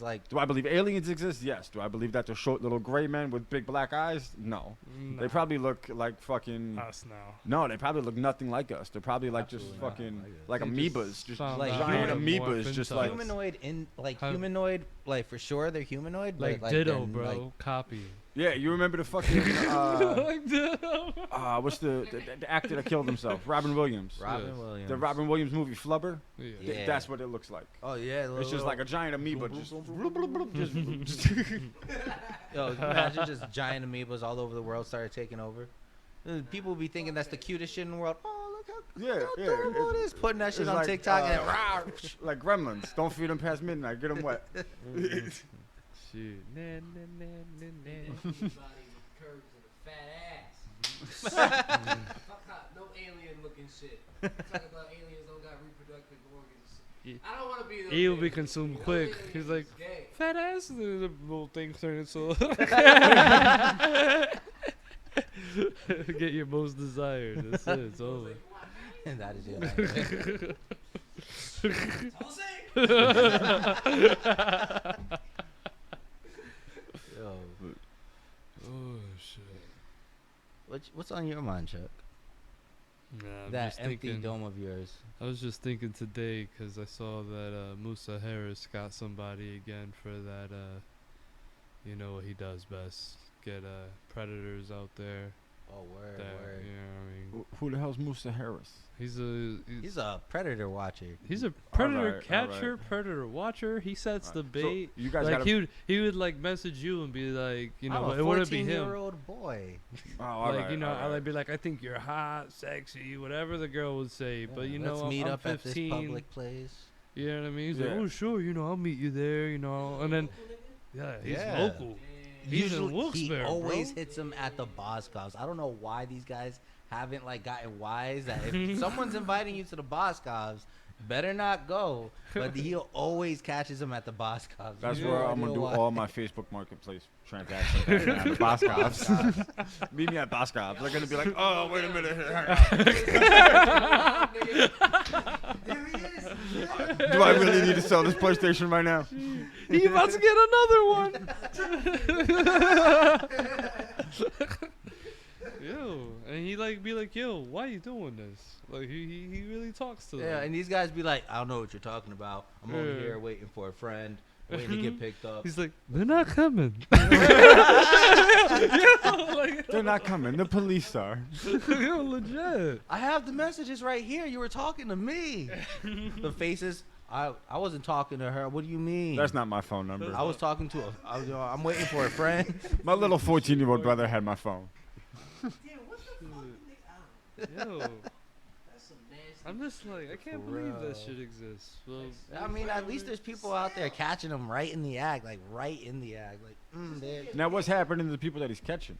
like Do I believe aliens exist? Yes. Do I believe that they're short little gray men with big black eyes? No. They probably look like fucking. us now. No, they probably look nothing like us. They're probably like just Absolutely not fucking like us. like They just amoebas, just sound like giant humanoid amoebas, morph just into like us. humanoid, How- humanoid, like for sure they're humanoid, but Like like Ditto, then, bro. like, Copy. yeah. You remember the fucking Like Ditto. what's the actor that killed himself? Robin Williams. Robin Yes. Williams. The Robin Williams movie Flubber. Yeah. Yeah. That's what it looks like. Oh yeah, It's just like a giant amoeba, bloop, just, bloop, bloop, bloop, bloop, just Yo, imagine just giant amoebas all over the world started taking over. People be thinking that's the cutest shit in the world. Oh, look how, Yeah, look how yeah, adorable it is. Putting that shit it's on like, TikTok and rah. like gremlins. Don't feed them past midnight. Get them wet. Shit. Nah, nah, nah, nah, nah. Body with curves and a fat ass. Fuck out, no alien looking shit. Talk about aliens don't got reproductive organs. Yeah. I don't want to be. those He'll be aliens. consumed Those quick. aliens He's like, is gay. fat ass. And then the little thing turn into. Get your most desired. That's it. It's over. And that is your life. Yo, Oh shit. what's on your mind, Chuck? Nah, I'm That just empty thinking. dome of yours. I was just thinking today because I saw that Musa Harris got somebody again for that. You know what he does best: get predators out there. Oh, word, That, word. you know what I mean? Who the hell's Musa Harris? He's He's a predator watcher. a predator Alright, catcher, alright. predator watcher. He sets the So, bait. you guys Like gotta. he would like message you and be like, you know, I'm a it wouldn't be him. 14-year-old boy. Oh, Like alright, you know, alright. I'd be like, I think you're hot, sexy, whatever the girl would say. But you know, let's meet I'm up at this 15. public place. You know what I mean? He's Yeah. like, oh sure, you know, I'll meet you there. You know, and then yeah, he's Yeah. local. He's in Usually, he Wilkes-Barre, always bro. hits him at the Boscovs. I don't know why these guys haven't like gotten wise. That if someone's inviting you to the Boscovs, better not go. But he always catches him at the Boscovs. That's You where know I'm gonna do why. all my Facebook Marketplace transactions. At now, the Boscovs. Meet me at Boscovs. They're gonna be like, oh, wait a minute. There he is. Do I really need to sell this PlayStation right now? He about to get another one. Yo, and he like be like, yo, why you doing this? Like he really talks to them. Yeah, and these guys be like, I don't know what you're talking about. I'm over Yeah. here waiting for a friend. waiting to get picked up. He's like, they're not coming. They're not coming. The police are. Yo, legit. I have the messages right here. You were talking to me. The faces. I wasn't talking to her. What do you mean? That's not my phone number. I was talking to I'm waiting for a friend. My little 14-year-old brother had my phone. Damn, what the fuck did they out? Yo, That's some nasty. I'm just like, I can't For believe that real. shit exists. Well, I mean, at least there's people out there catching them right in the act, like right in the act, like they Now, what's happening to the people that he's catching?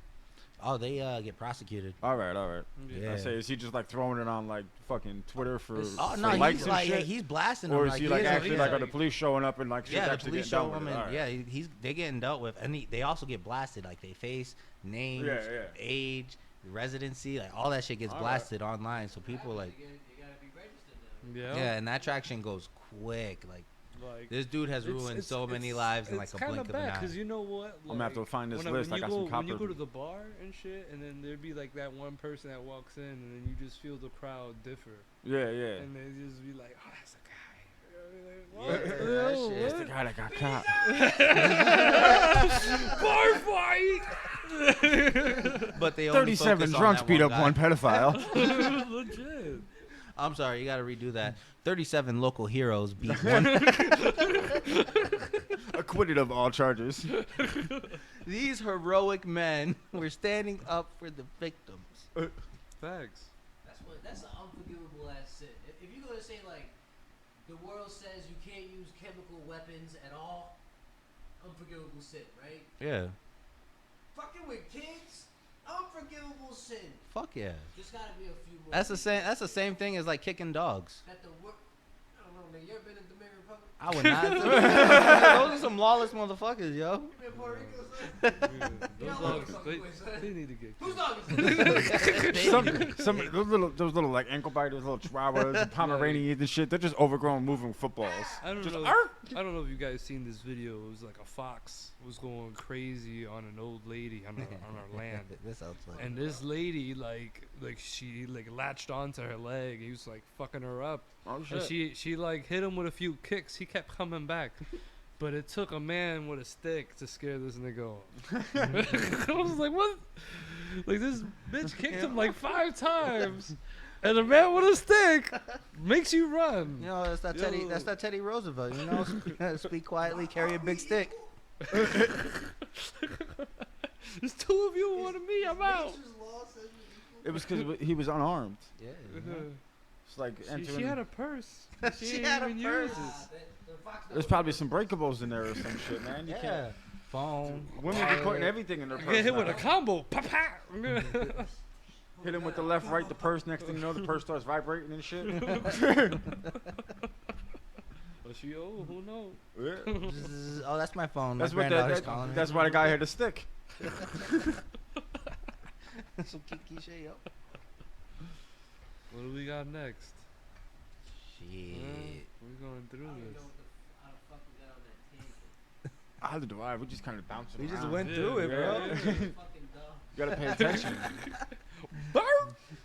oh they get prosecuted. All right, all right. Yeah. I say, is he just like throwing it on like fucking Twitter for, Oh for no, likes he's and like shit? he's blasting Or them. is he like is actually a- like are the police showing up and like shit's yeah, the actually police getting show done him, with it? and All right. yeah, they getting dealt with, and they also get blasted, like they face, names, Yeah, yeah. age, residency, like all that shit gets All right. blasted online. So people like, You gotta be registered now. yeah. yeah, and that traction goes quick. Like Like, this dude has ruined so many lives in like a blink of an eye. Because you know what? I'm gonna have to find this when list. I you got go, some when you copper. go to the bar and shit, and then there'd be like that one person that walks in, and then you just feel the crowd differ, Yeah, yeah. and they just be like, "Oh, that's the guy." Yeah, Like, that what? shit. It's the guy that got caught. Bar fight. But they only 37 focus on drunks that beat up guy. one pedophile. Legit. I'm sorry, you got to redo that. 37 local heroes beat one. Acquitted of all charges. These heroic men were standing up for the victims. Facts. That's an unforgivable ass sin. If you're gonna say like the world says you can't use chemical weapons at all, unforgivable sin, right? Yeah. Fucking with kids, unforgivable sin. Fuck yeah. Just gotta be a few more. That's the same. That's the same thing as like kicking dogs. That the work. I don't know, nigga. You ever been in the Dominican Republic? I would not. Those are some lawless motherfuckers, yo. You been in Puerto Rico? Son? Yeah, You those know what I'm dogs, fucking with, son. they need to get Whose killed. dog is this? some those little like ankle biters, little chihuahuas, and Pomeranians and shit. They're just overgrown moving footballs. I don't Just know. ark. I don't know if you guys seen this video. It was like a fox was going crazy on an old lady on our land. This sounds like. And this lady, like she like latched onto her leg. He was like fucking her up, Oh and shit. she like hit him with a few kicks. He kept coming back, but it took a man with a stick to scare this nigga off. I was like, what? Like this bitch kicked him like 5 times, and a man with a stick makes you run. You know, that's that Teddy. Yo. That's that Teddy Roosevelt. You know, speak quietly, carry a big stick. There's 2 of you, 1 of me. I'm out. Nature's law says you're equal. It was because he was unarmed. Yeah. It's like She entering. had a purse. She, She ain't had a even purse. use it. The fox There's probably some breakables in there or some shit, man. You Yeah. can't. Phone. Women be putting everything in their purse. Get hit with now. a combo. Pa pa. Hit him with the left, right, the purse. Next thing you know, the purse starts vibrating and shit. Was she old? Who knows? Yeah. Zzz. Oh, that's my phone. That's my what granddaughter's calling me. that's why the guy had a stick. Some kiki shit, yo. What do we got next? Shit. We're going I through don't even this. know how the fuck we got on that tangent. How did the We just kind of bouncing We just around. went Yeah, through it, yeah, bro. yeah. Fucking dumb. You gotta pay attention.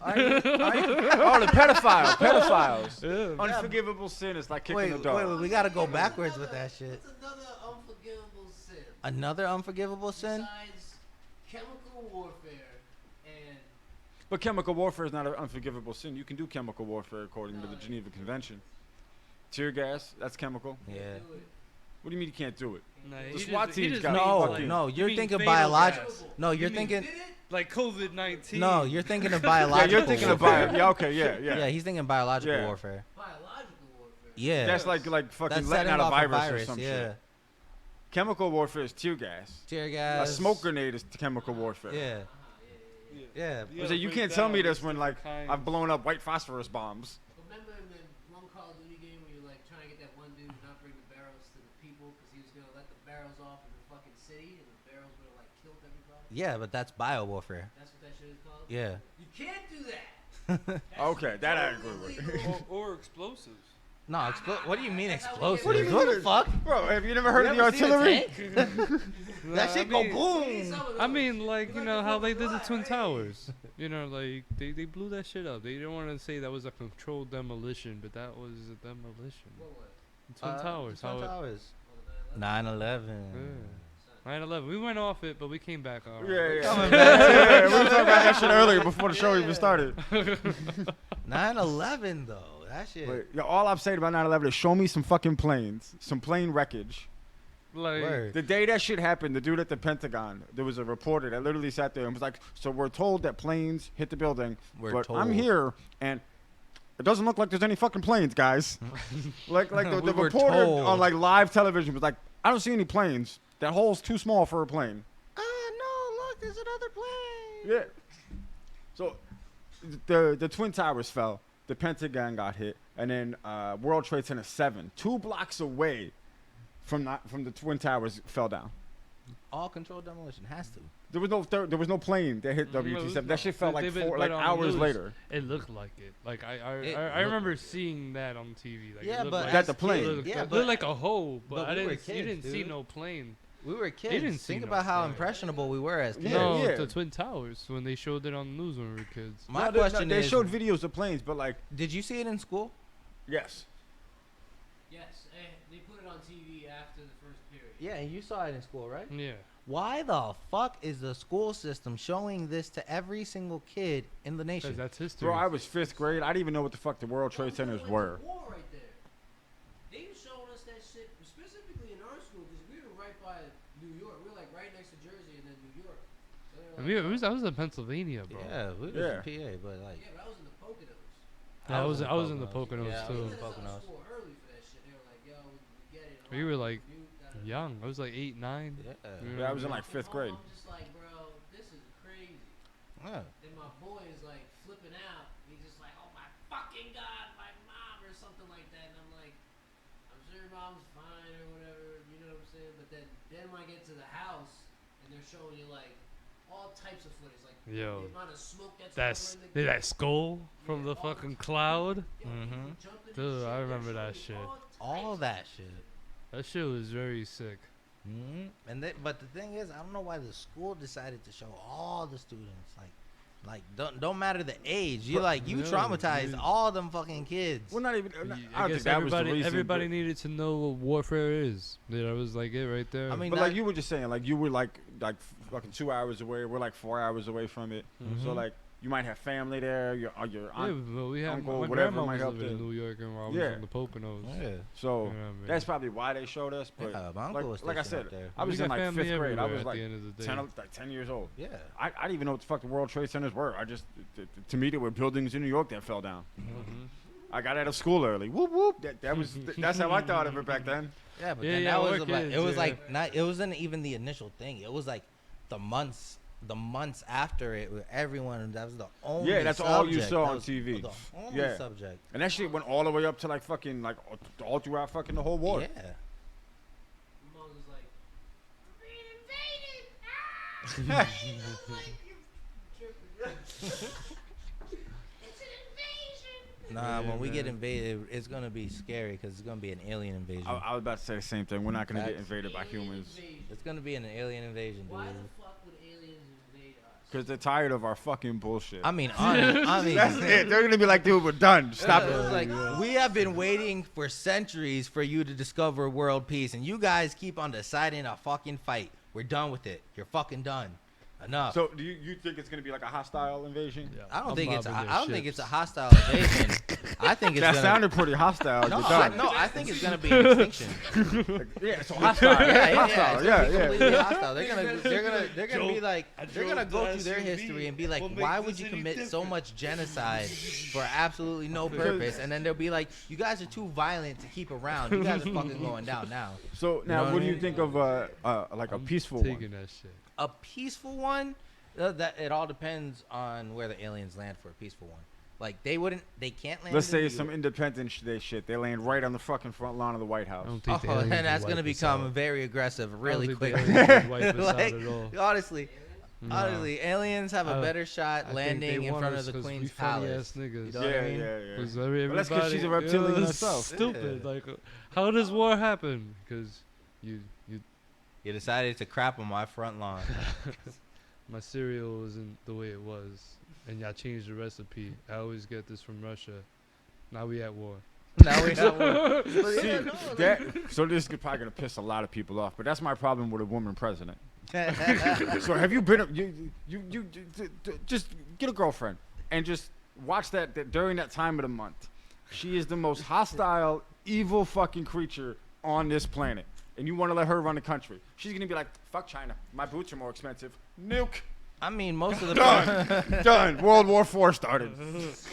Are you- Oh, the pedophiles. Yeah. Unforgivable sin is like kicking wait, a wait, dog. wait, we gotta go backwards with that shit. What's another unforgivable sin? Another unforgivable sin? Besides chemical warfare and But chemical warfare is not an unforgivable sin. You can do chemical warfare according to the Geneva Convention. Tear gas, that's chemical. Yeah. do it. What do you mean you can't do it? Nah, The he just- SWAT he team's just got means, No, fucking- no, you you're mean thinking fatal biological. gas. No, you're You mean thinking. Like COVID-19. No, you're thinking of Yeah, biological. you're thinking of warfare. bio. Yeah, okay, yeah, yeah. Yeah, he's thinking biological Yeah. warfare. Biological warfare. Yeah. That's like fucking That's letting setting out a off virus, or some yeah. shit. Chemical warfare is tear gas. Tear A gas. smoke grenade is chemical warfare. Yeah. Yeah. So you can't tell me this when like kind. I've blown up white phosphorus bombs. Remember in the one Call of Duty game where you're like trying to get that one dude to not bring the barrels to the people because he was gonna let the barrels off in the fucking city and the barrels would have like killed everybody? Yeah, but that's bio warfare. That's what that shit is called? Yeah. You can't do that. Okay, that I agree with. illegal. or explosives. No, what do you mean That's how we explosive? get rid of What the fuck? Bro, have you never heard of the You ever seen a artillery? tank? That shit go We need boom. some of I those. mean, like, you Like know the how they Fourth did the of Twin July, right? Towers. You know, like, they blew that shit up. They didn't want to say that was a controlled demolition, but that was a demolition. What was? Twin Towers. Twin How it, Towers. Oh, the 9/11. Yeah. 9/11. We went off it, but we came back. All right. Yeah. Coming Yeah, we were talking about that shit earlier before the show even started. 9/11 though. That shit. But, yo, all I'm saying about 9/11 is show me some fucking planes, some plane wreckage. Like, Word. The day that shit happened, the dude at the Pentagon, there was a reporter that literally sat there and was like, "So we're told that planes hit the building, We're but told. I'm here and it doesn't look like there's any fucking planes, guys." like the We were reporter told. on like live television was like, "I don't see any planes. That hole's too small for a plane." No, look, there's another plane. Yeah. So the Twin Towers fell, the Pentagon got hit, and then World Trade Center 7, 2 blocks away from the Twin Towers, fell down. All controlled demolition has to. There was no plane that hit WT7. That shit fell like They- four but like on the hours news, later. It looked like it. Like It I looked remember like it. seeing that on TV. Like, Yeah, it looked but like, That's the plane. It looked, Yeah, it but- looked like a hole, but but I we were didn't. You kids, didn't see dude. no plane. We were kids. didn't see Think no about how plane. impressionable we were as kids. Yeah, No, yeah. the Twin Towers when they showed it on the news when we were kids. My No, they- question they is, showed videos of planes, but like, did you see it in school? yes. Yes, they put it on TV after the first period. Yeah, you saw it in school, right? Yeah. Why the fuck is the school system showing this to every single kid in the nation? Because that's history. Bro, I was 5th grade. I didn't even know what the fuck the World Trade Centers were. War right there. They were showing us that shit specifically in our school because we were right by New York. We were like right next to Jersey and then New York. So they were I mean, I was in Pennsylvania, bro. Yeah, we was Yeah. in PA, but like, yeah, but I was in the Poconos. Yeah, I was in the Poconos Yeah, I too. was in They let us out of Poconos. school early for that shit. They were like, yo, we get it. We were, like, You gotta- Young. I was like 8, 9. yeah, Yeah, I was in like 5th grade. I'm just like, bro, this is crazy. yeah. And my boy is like flipping out. He's just like, oh my fucking god, my mom or something like that. And I'm like, I'm sure your mom's fine or whatever. You know what I'm saying? But then when I get to the house and they're showing you like all types of footage, like Yo, the amount of smoke that's That's covering the that skull from the fucking cloud. Yo, Mhm. people jumping and Dude, shit. I They're remember showing that you shit. All types that of shit. That shit was very sick. And but the thing is, I don't know why the school decided to show all the students like don't matter the age. You like you Yeah, traumatized dude. all them fucking kids. Well, not even. I I don't think guess that was the everybody reason. everybody but, needed to know what warfare is. That was like it right there. I mean, but not- like you were just saying, like you were like fucking 2 hours away. We're like 4 hours away from it. So Mhm. like you might have family there. Your yeah, aunt. but we had uncle, my whatever grandma might was help living in to- New York and I was Yeah. in the Poconos. Yeah. So You know what I mean? that's probably why they showed us. But Yeah, my uncle was like I stationed said, up there. I We was got in like family 5th grade. I everywhere was at like the end of the day. 10 years old. Yeah. I didn't even know what the fuck the World Trade Centers were. I just, to me, there were buildings in New York that fell down. Mhm. I got out of school early. Whoop whoop. That was that's how I thought of it back then. Yeah, but Yeah, then yeah, that we're was like kids, it was yeah. like not it wasn't even the initial thing. It was like the months after it where everyone that was the only that's all you subject. saw That on was TV. The only Yeah. subject. And that shit went all the way up to like fucking like all throughout fucking the whole war. Yeah. My mom was like, we're being invaded. Ah! I'm like, you tripping. It's an invasion. Nah, Yeah, when we get man. invaded, it's gonna be scary because it's gonna be an alien invasion. I was about to say the same thing. We're not gonna get Facts. invaded by Alien humans invasion. It's gonna be an alien invasion, Why dude. the fuck would aliens invade us? because they're tired of our fucking bullshit. I mean, I mean, That's it. They're gonna be like, dude, we're done. Stop it was it. like we have been waiting for centuries for you to discover world peace, and you guys keep on deciding to fucking fight. We're done with it. You're fucking done. Enough. So do you think it's gonna be like a hostile invasion? Yeah, I don't I'm think it's. mobbing their I don't think it's a ships. hostile invasion. I think it's That gonna. sounded pretty hostile. no, You're I, done. no, I think it's gonna be extinction. Yeah, so hostile. Hostile. It's Yeah, gonna be yeah. completely hostile. They're gonna be like, I they're gonna drove go the through their SUV. history and be like, What why makes would this you any commit so different? much genocide for absolutely no purpose? And then they'll be like, you guys are too violent to keep around. You guys are fucking going down now. So now, know what what do I you mean? think of like a I'm peaceful taking one? that shit. A peaceful one, that it all depends on where the aliens land for a peaceful one. Like they can't land. Let's in say New it's some York. Independence Day shit. They land right on the fucking front lawn of the White House. I don't think the Oh, aliens and that's will gonna wipe us become out. very aggressive I don't really think the quick. aliens will wipe us Like, out at all. honestly, No. honestly, aliens have a I- better shot I think landing they in want front us of the 'cause we Queen's funny palace. ass niggas. You know what I Yeah, mean? yeah, yeah. 'Cause Well, that's 'cause she's a everybody- reptilian it's herself. Stupid. Yeah. Like, how does war happen? Because you You decided to crap on my front lawn. my cereal wasn't the way it was, and y'all changed the recipe. I always get this from Russia. Now we at war. Now we have one. But yeah, See, no, that, so this is probably gonna piss a lot of people off, but that's my problem with a woman president. So have you been just get a girlfriend and just watch that during that time of the month. She is the most hostile, evil fucking creature on this planet, and you want to let her run the country. She's gonna be like, fuck China, my boots are more expensive. Nuke. I mean, most of the Done. Done. World War IV started. There's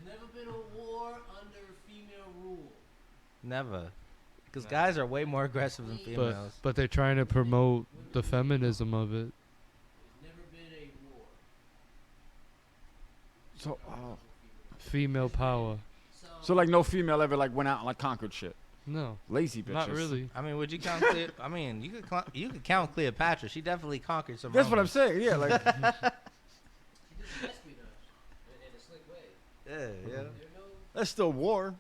never been a war under female rule. Never, because guys are way more aggressive than But females. but they're trying to promote the feminism of it. There's never been a war. So, Female power. so like no female ever like went out and like conquered shit. No, Lazy bitches. not really. I mean, would you count? I mean, you could count Cleopatra. She definitely conquered some. That's what I'm Romans. saying. Yeah, like She did some espionage in a slick way. Yeah, yeah. There are no, that's still war.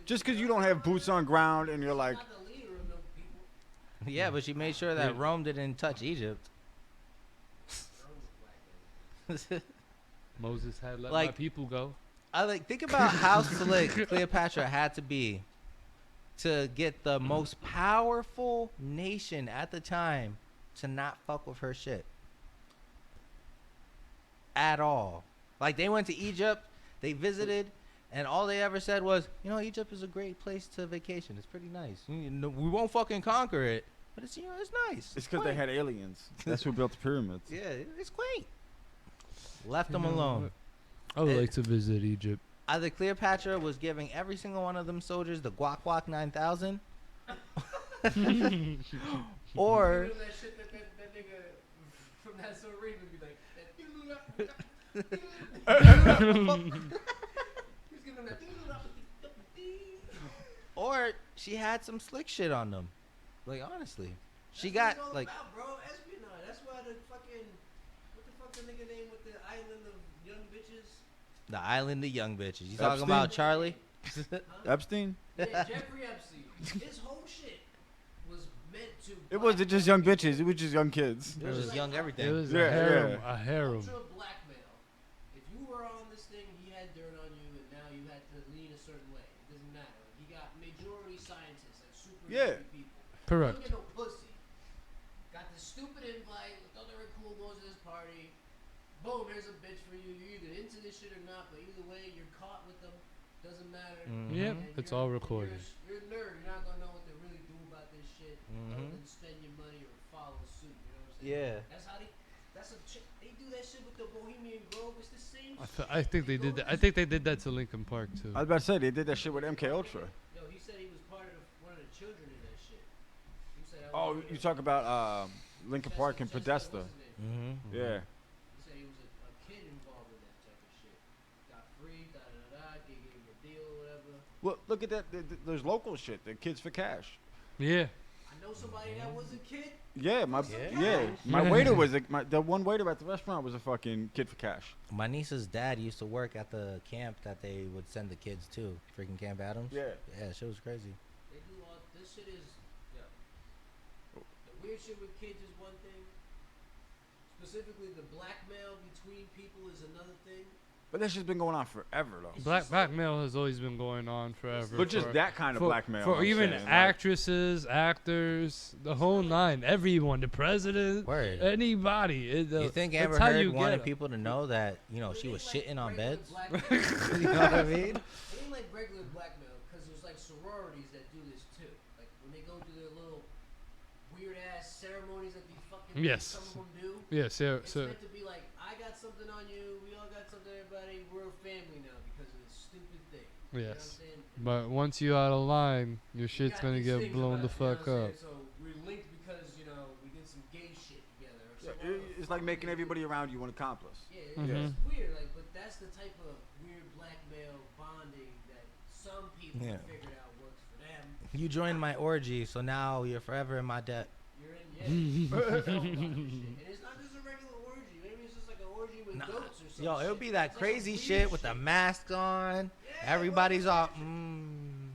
Just because you don't have boots on ground and you're like, not the leader of no people. Yeah, but she made sure that Yeah. Rome didn't touch Egypt. Moses had let Like- my people go. I like think about how slick Cleopatra had to be to get the most powerful nation at the time to not fuck with her shit at all. Like they went to Egypt, they visited, and all they ever said was, you know, Egypt is a great place to vacation. It's pretty nice. You know, we won't fucking conquer it, but it's, you know, it's nice. it's because they had aliens. That's who built the pyramids. Yeah, it's quaint. Left them You know alone. what? I would like to visit Egypt. Either Cleopatra was giving every single one of them soldiers the Guac Guac 9000, or You know that shit that nigga from that so Raven be like, he's giving that. or she had some slick shit on them. Like honestly, she That's got what it's all like about, bro, espionage. That's why the fucking what the fuck the nigga name with the island of young bitches? the island of young bitches. You Epstein? talking about Charlie? Epstein? Yeah, Jeffrey Epstein. His whole shit was meant to. It wasn't just young bitches. It was just young kids. It was just young everything. It was Yeah, a harem. yeah. A harem. Ultra blackmail. If you were on this thing, he had dirt on you, and now you had to lean a certain way. It doesn't matter. He got majority scientists and super Yeah. wealthy people. Correct. Don't get no pussy. Got this stupid invite. Thought they were cool. Goes to this party. Boom. Here's a bitch for you. You're either into this shit or not. But either way, you're caught with them. Doesn't matter. Mhm. Yeah, And it's you're- all and recorded. You're a nerd. You're not gonna know what they really do about this shit. Other Mhm. than spend your money or follow suit. You know what I'm saying? Yeah. That's how they. That's a chick. They do that shit with the Bohemian Grove. It's the same. I think they did that. I think they did that to Lincoln Park too. I was about to say, they did that shit with MK Ultra. Yo, he said he was part of one of the children in that shit. He said. Oh, you talk about Lincoln Park and Podesta. Mhm. Yeah. He said he was a kid involved in that type of shit. Got free, da da da da. They gave him a deal or whatever. Well, look at that. There's local shit. The Kids for Cash. Yeah. I know somebody that was a kid. Yeah, my Yeah. my waiter was the one waiter at the restaurant was a fucking Kid for Cash. My niece's dad used to work at the camp that they would send the kids to, freaking Camp Adams. Yeah. Yeah, shit was crazy. They do all this shit is. Yeah. The weird shit with kids is one thing. Specifically, the blackmail between people is another thing. But that's just been going on forever, though. Blackmail has always been going on forever. But just for- that kind of for, blackmail. for I'm even saying, like- actresses, actors, the whole nine, everyone, the president, Word. anybody. You think that's Amber how Heard you wanted get 'em. people to know that, you know, But she it was ain't shitting on regular beds? blackmail. You know what I mean? It ain't like regular blackmail because there's like sororities that do this too. Like when they go to their little weird ass ceremonies that these fucking Yes. some of them do. Yeah, so, It's so meant to be like, I got something on you, we all got something, everybody. We're a family now because of this stupid thing. You know what I'm yes. saying? But once you out of line, your We shit's got gonna these get things blown the about us, you know fuck what I'm up. saying? So we're linked because you know we did some gay shit together. Or Yeah, some other it's like fucking making thing. everybody around you an accomplice. Yeah, Mhm. it's weird. Like, but that's the type of weird blackmail bonding that some people Yeah. have figured out works for them. You joined my orgy, so now you're forever in my debt. You're in, yeah. And it's not just a regular orgy. Maybe it's just like an orgy with Nah. goats or something. Yo, it would be that It's like crazy weird shit with the mask on. Yeah, Everybody's all, Some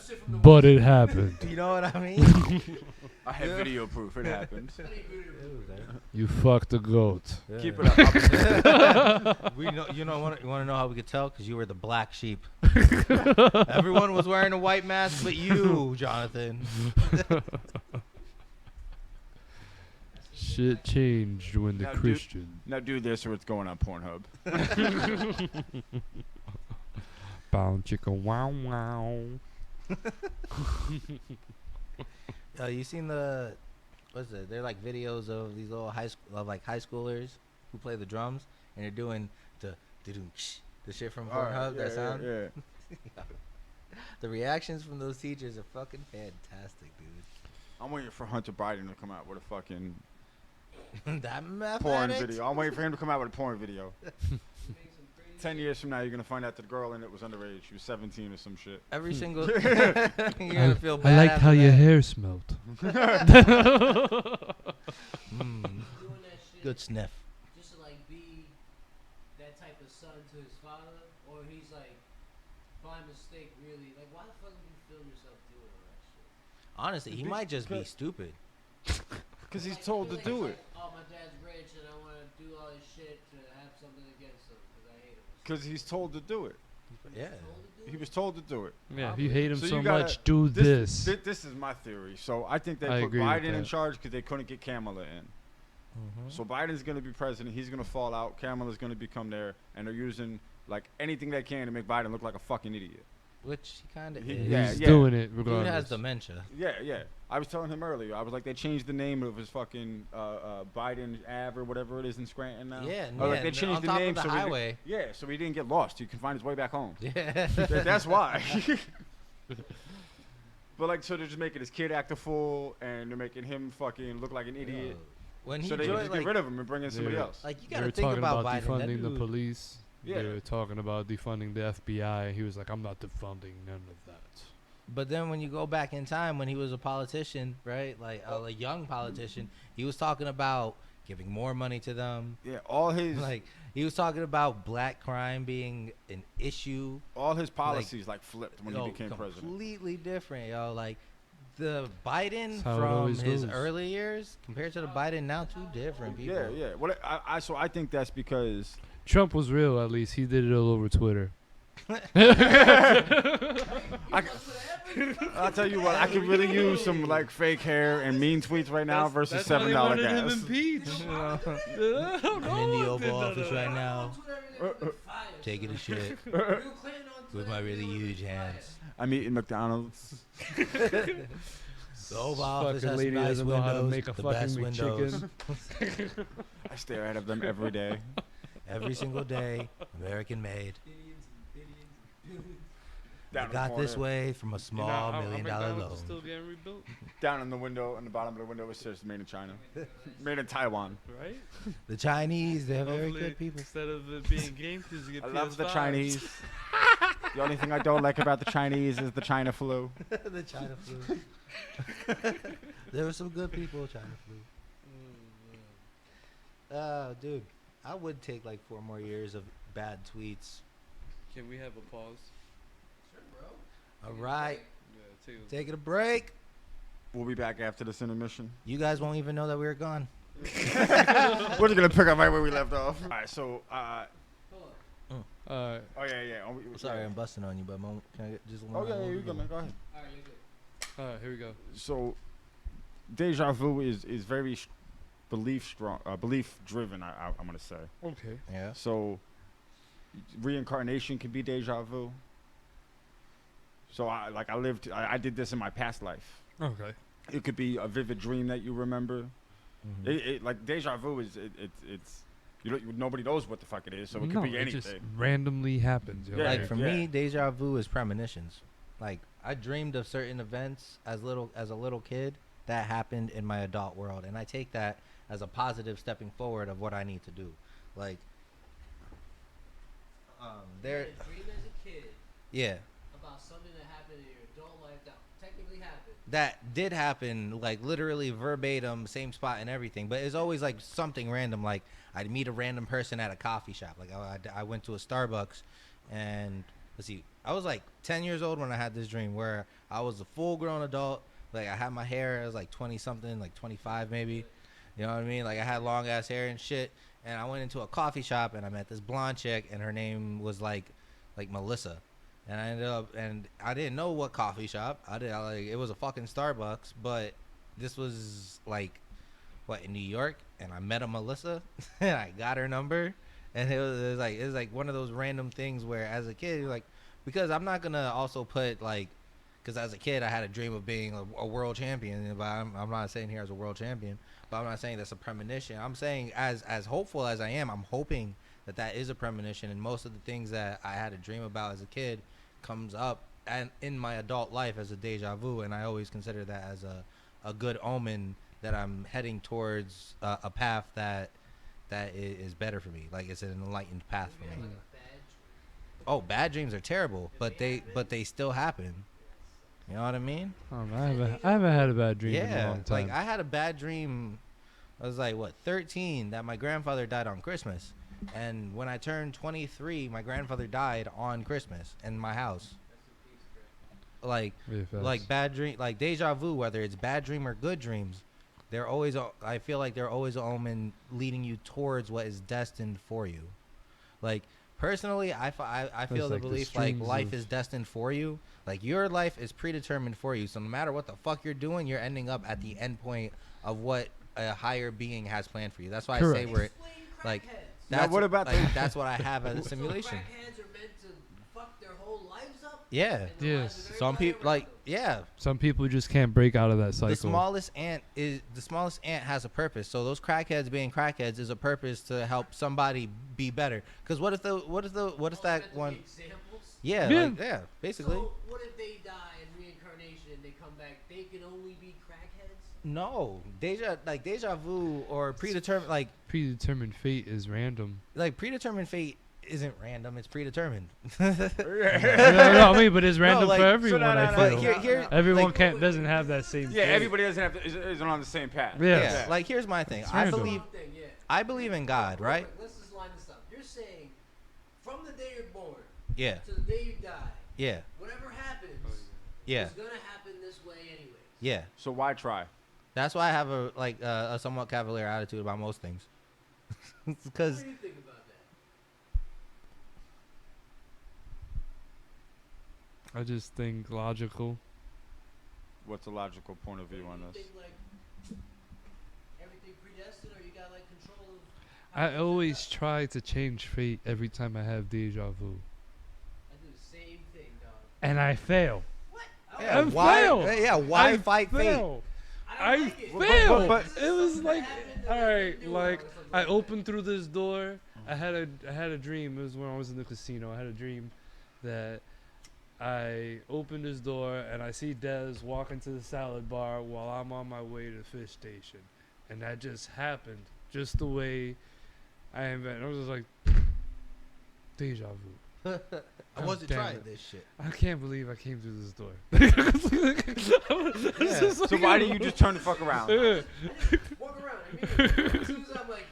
shit from the But it happened. You know what I mean? I had video proof. It happened. You fucked the goat. Keep it up. We know, you want to know how we could tell? Because you were the black sheep. Everyone was wearing a white mask, but you, Jonathan. Shit changed when the Now, dude- Christian. Now do this or it's going on Pornhub. Bound chicken wow wow. You seen the, what's it? They're like videos of these little high schoolers who play the drums, and they're doing the shit from Pornhub. That sound. Yeah. The reactions from those teachers are fucking fantastic, dude. I'm waiting for Hunter Biden to come out with a fucking That porn mathematics? video. I'm waiting for him to come out with a porn video. 10 years from now, you're gonna find out that the girl in it was underage. She was 17 or some shit. Every single. You're gonna feel bad. I liked how after your that. hair smelled. Mm, Doing that shit good sniff. just to like be that type of son to his father, or he's like by mistake really like why the fuck would you film yourself doing all that shit? Honestly, he might just be stupid. Because he's Like, told to like, do like, it. Oh, my dad's rich and I want to do all this shit to have something against him because I hate him. Because he's told to do it. Yeah. He was told to do it. Yeah, if you hate him So so, you gotta- much, do this. This is my theory. So I think they I put agree with Biden in that. charge because they couldn't get Kamala in. So Biden's going to be president. He's going to fall out. Kamala's going to become there. And they're using like anything they can to make Biden look like a fucking idiot. Which he kind of He- is. yeah, He's yeah. doing it Dude regardless. has dementia. Yeah, yeah. I was telling him earlier. I was like, they changed the name of his fucking Biden Ave or whatever it is in Scranton now. Yeah, Or, like, yeah, they on changed the top of name the so highway. Yeah, so he didn't get lost. He can find his way back home. Yeah. That's why. But like, so they're just making his kid act a fool, and they're making him fucking look like an idiot. When he So they can joined, just like, get rid of him and bring in somebody Yeah. else. like you They gotta were think talking about about Biden. That defunding the dude- police. Yeah. They were talking about defunding the FBI. He was like, I'm not defunding none of that. But then when you go back in time, when he was a politician, right, like a young politician, he was talking about giving more money to them. Yeah, all his Like he was talking about black crime being an issue. policies like flipped when he became president. Completely different, yo. Like the Biden That's how it from always his goes. early years compared to the Biden now, two different people. Yeah, yeah. What so I think that's because Trump was real, at least. He did it all over Twitter. I'll tell you what, I could really use some like fake hair and mean tweets right now versus $7 gas. impeached. I'm in the Oval Office right now, taking a shit with my really huge hands. I'm eating McDonald's. The Oval Office Fucking has lady nice doesn't know how to windows, make a the fucking best windows. McChicken. I stare out of them every day. Every single day, American made. Down I in the got this corner. way from a small $1 million loan. Still getting rebuilt, Down in the window, in the bottom of the window, it says made in China. Made in Taiwan. right? The Chinese, they're very Hopefully, good people. Instead of it being GameCube, you get I love the PS5s. Chinese. The only thing I don't like about the Chinese is the China flu. The China flu. There were some good people, China flu. Dude, I would take like 4 more years of bad tweets. Can we have a pause? All right, Yeah, taking a break. We'll be back after this intermission. You guys won't even know that we were gone. We're just gonna pick up right where we left off. All right, so Alright. oh yeah. Oh, Sorry, I'm busting on you, but can I get just one? Oh yeah, you go, man. Go ahead. Alright, you're good. Alright, here we go. So, deja vu is very belief driven. I'm gonna say. Okay. Yeah. So, reincarnation can be deja vu. So I did this in my past life. Okay. It could be a vivid dream that you remember. Mhm. It like deja vu is it's nobody knows what the fuck it is, so it could No, be it just anything. randomly happens. yo. Yeah, Like for yeah. me, deja vu is premonitions. Like I dreamed of certain events as a little kid that happened in my adult world, and I take that as a positive stepping forward of what I need to do. Like, there, You had a dream as a kid yeah, about something that happened in your adult life that technically happened. that did happen, like literally verbatim, same spot and everything. But it's always like something random. Like I'd meet a random person at a coffee shop. Like I went to a Starbucks, and let's see, I was like 10 years old when I had this dream where I was a full-grown adult Like I had my hair, I was like 20 something, like 25 maybe. You know what I mean? Like I had long ass hair and shit. And I went into a coffee shop and I met this blonde chick and her name was like Melissa. And I ended up, and I didn't know what coffee shop. It was a fucking Starbucks, but this was like, what, in New York? And I met a Melissa and I got her number. And it was like one of those random things where as a kid, like, because I'm not going to also put like, because as a kid, I had a dream of being a world champion. But I'm not saying here as a world champion, but I'm not saying that's a premonition. I'm saying as hopeful as I am, I'm hoping that is a premonition. And most of the things that I had a dream about as a kid comes up and in my adult life as a deja vu. And I always consider that as a good omen that I'm heading towards a path that is better for me. Like it's an enlightened path for me. Oh, bad dreams are terrible, but they still happen. You know what I mean? I haven't had a bad dream in a long time. Like I had a bad dream. I was like 13 that my grandfather died on Christmas, and when I turned 23, my grandfather died on Christmas in my house. Like bad dream, like deja vu. Whether it's bad dream or good dreams, they're always. I feel like they're always an omen leading you towards what is destined for you. Like personally, I feel the belief like life is destined for you. Like your life is predetermined for you. So no matter what the fuck you're doing, you're ending up at the end point of what a higher being has planned for you. That's why I say we're like. Now what about like, that's what I have as a simulation. Crackheads are meant to fuck their whole lives up. Yeah. Yes. Some people like Some people just can't break out of that cycle. The smallest ant has a purpose. So those crackheads being crackheads is a purpose to help somebody be better. Because what if that one? Yeah, basically. So what if they die in reincarnation and they come back? They can only be crackheads. No, deja vu or predetermined predetermined fate is random. Like predetermined fate isn't random; it's predetermined. No, I mean, but it's random like, for everyone. so I feel. But here, everyone like, doesn't have that same. Yeah, fate. everybody isn't on the same path. Yeah. Like here's my thing. It's I random. believe in God, right? Let's just line this up. You're saying from the day you're born Yeah. to the day you die, Yeah. whatever happens Yeah. is gonna happen this way anyways. Yeah. So why try? That's why I have a somewhat cavalier attitude about most things. Because What do you think about that? I just think logical. What's a logical point of view on Do you this? think like everything predestined, or you got like control of? how I things always happen? try to change fate every time I have deja vu, I do the same thing, dog. and I fail. What? yeah, I why? fail. Yeah, why I fight fate? fail. I I don't like it. failed. But- It was like, happened all and then right, you do like it or something I like that. opened through this door. I had a dream. It was when I was in the casino. I had a dream that I opened this door and I see Dez walk into the salad bar while I'm on my way to the fish station, and that just happened, just the way I invented. I was just like, deja vu. I wasn't damn trying it. this shit. I can't believe I came through this door. It's just So like why a- do you just turn the fuck around? Yeah. Walk around. Immediately. As soon as I'm like,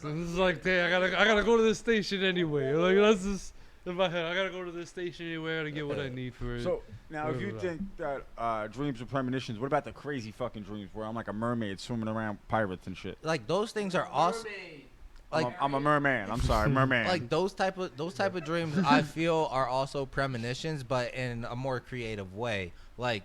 This is like, damn, I gotta go to the station anyway. Like that's just in my head. I gotta go to the station anyway to get what I need for it. So now, if you Whatever think that dreams are premonitions, what about the crazy fucking dreams where I'm like a mermaid swimming around pirates and shit? Like those things are awesome. mermaid. Like I'm a merman. I'm sorry, merman. like those type of dreams I feel are also premonitions, but in a more creative way. Like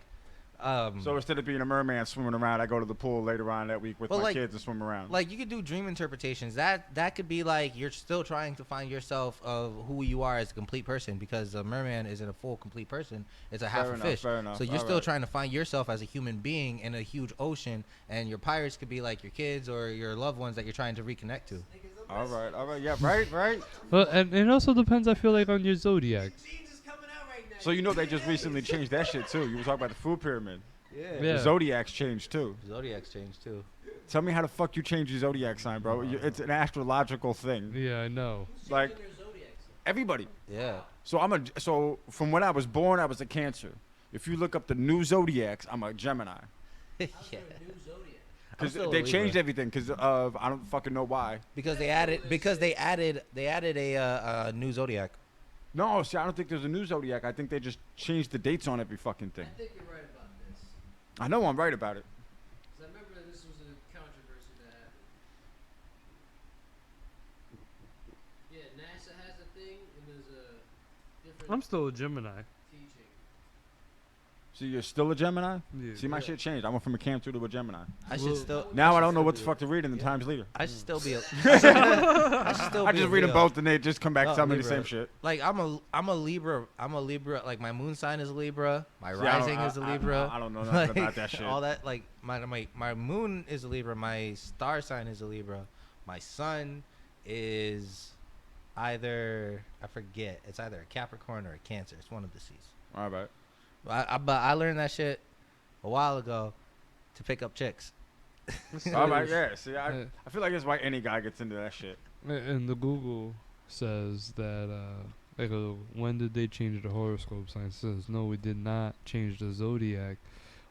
so instead of being a merman swimming around, I go to the pool later on that week with But my like- kids and swim around. like you could do dream interpretations. That could be like you're still trying to find yourself of who you are as a complete person, because a merman isn't a full complete person. It's a half Fair a enough, fish. fair enough. So you're All still right. trying to find yourself as a human being in a huge ocean, and your pirates could be like your kids or your loved ones that you're trying to reconnect to. all right, yeah, right. Well, and it also depends. I feel like on your zodiac. Jeans is coming out right now. So you know they just recently changed that shit too. You were talking about the food pyramid. Yeah. The zodiac's changed too. Zodiac's changed too. Tell me how the fuck you change your zodiac sign, bro. It's an astrological thing. Yeah, I know. Who's like- changing their zodiac sign? Everybody. Yeah. So from when I was born, I was a Cancer. If you look up the new zodiacs, I'm a Gemini. yeah. How's there a new zodiac? I'm Because still a they Libra. changed everything because of I don't fucking know why. Because they added a new zodiac. No, see, I don't think there's a new zodiac. I think they just changed the dates on every fucking thing. I think you're right about this. I know I'm right about it. 'Cause I remember this was a controversy that happened. Yeah, NASA has a thing, and there's a different I'm still a Gemini. teaching. So you're still a Gemini? Yeah. See, my shit changed. I went from a Cancer to a Gemini. I should Well- still. Now I don't know what the fuck to read in the Times Leader. I should still be a. I should still I be just a read them Leo. both and they just come back Oh, tell me the Libra. same shit. Like I'm a Libra. I'm a Libra. Like my moon sign is a Libra. My See, I don't- rising is a I- Libra. I don't know nothing about that shit. All that like my moon is a Libra. My star sign is a Libra. My sun is either I forget. It's either a Capricorn or a Cancer. It's one of the C's. All right. But I learned that shit a while ago to pick up chicks. All right, yeah. See, I Yeah. feel like that's why any guy gets into that shit. And the Google says that when did they change the horoscope sign? It says no, we did not change the zodiac.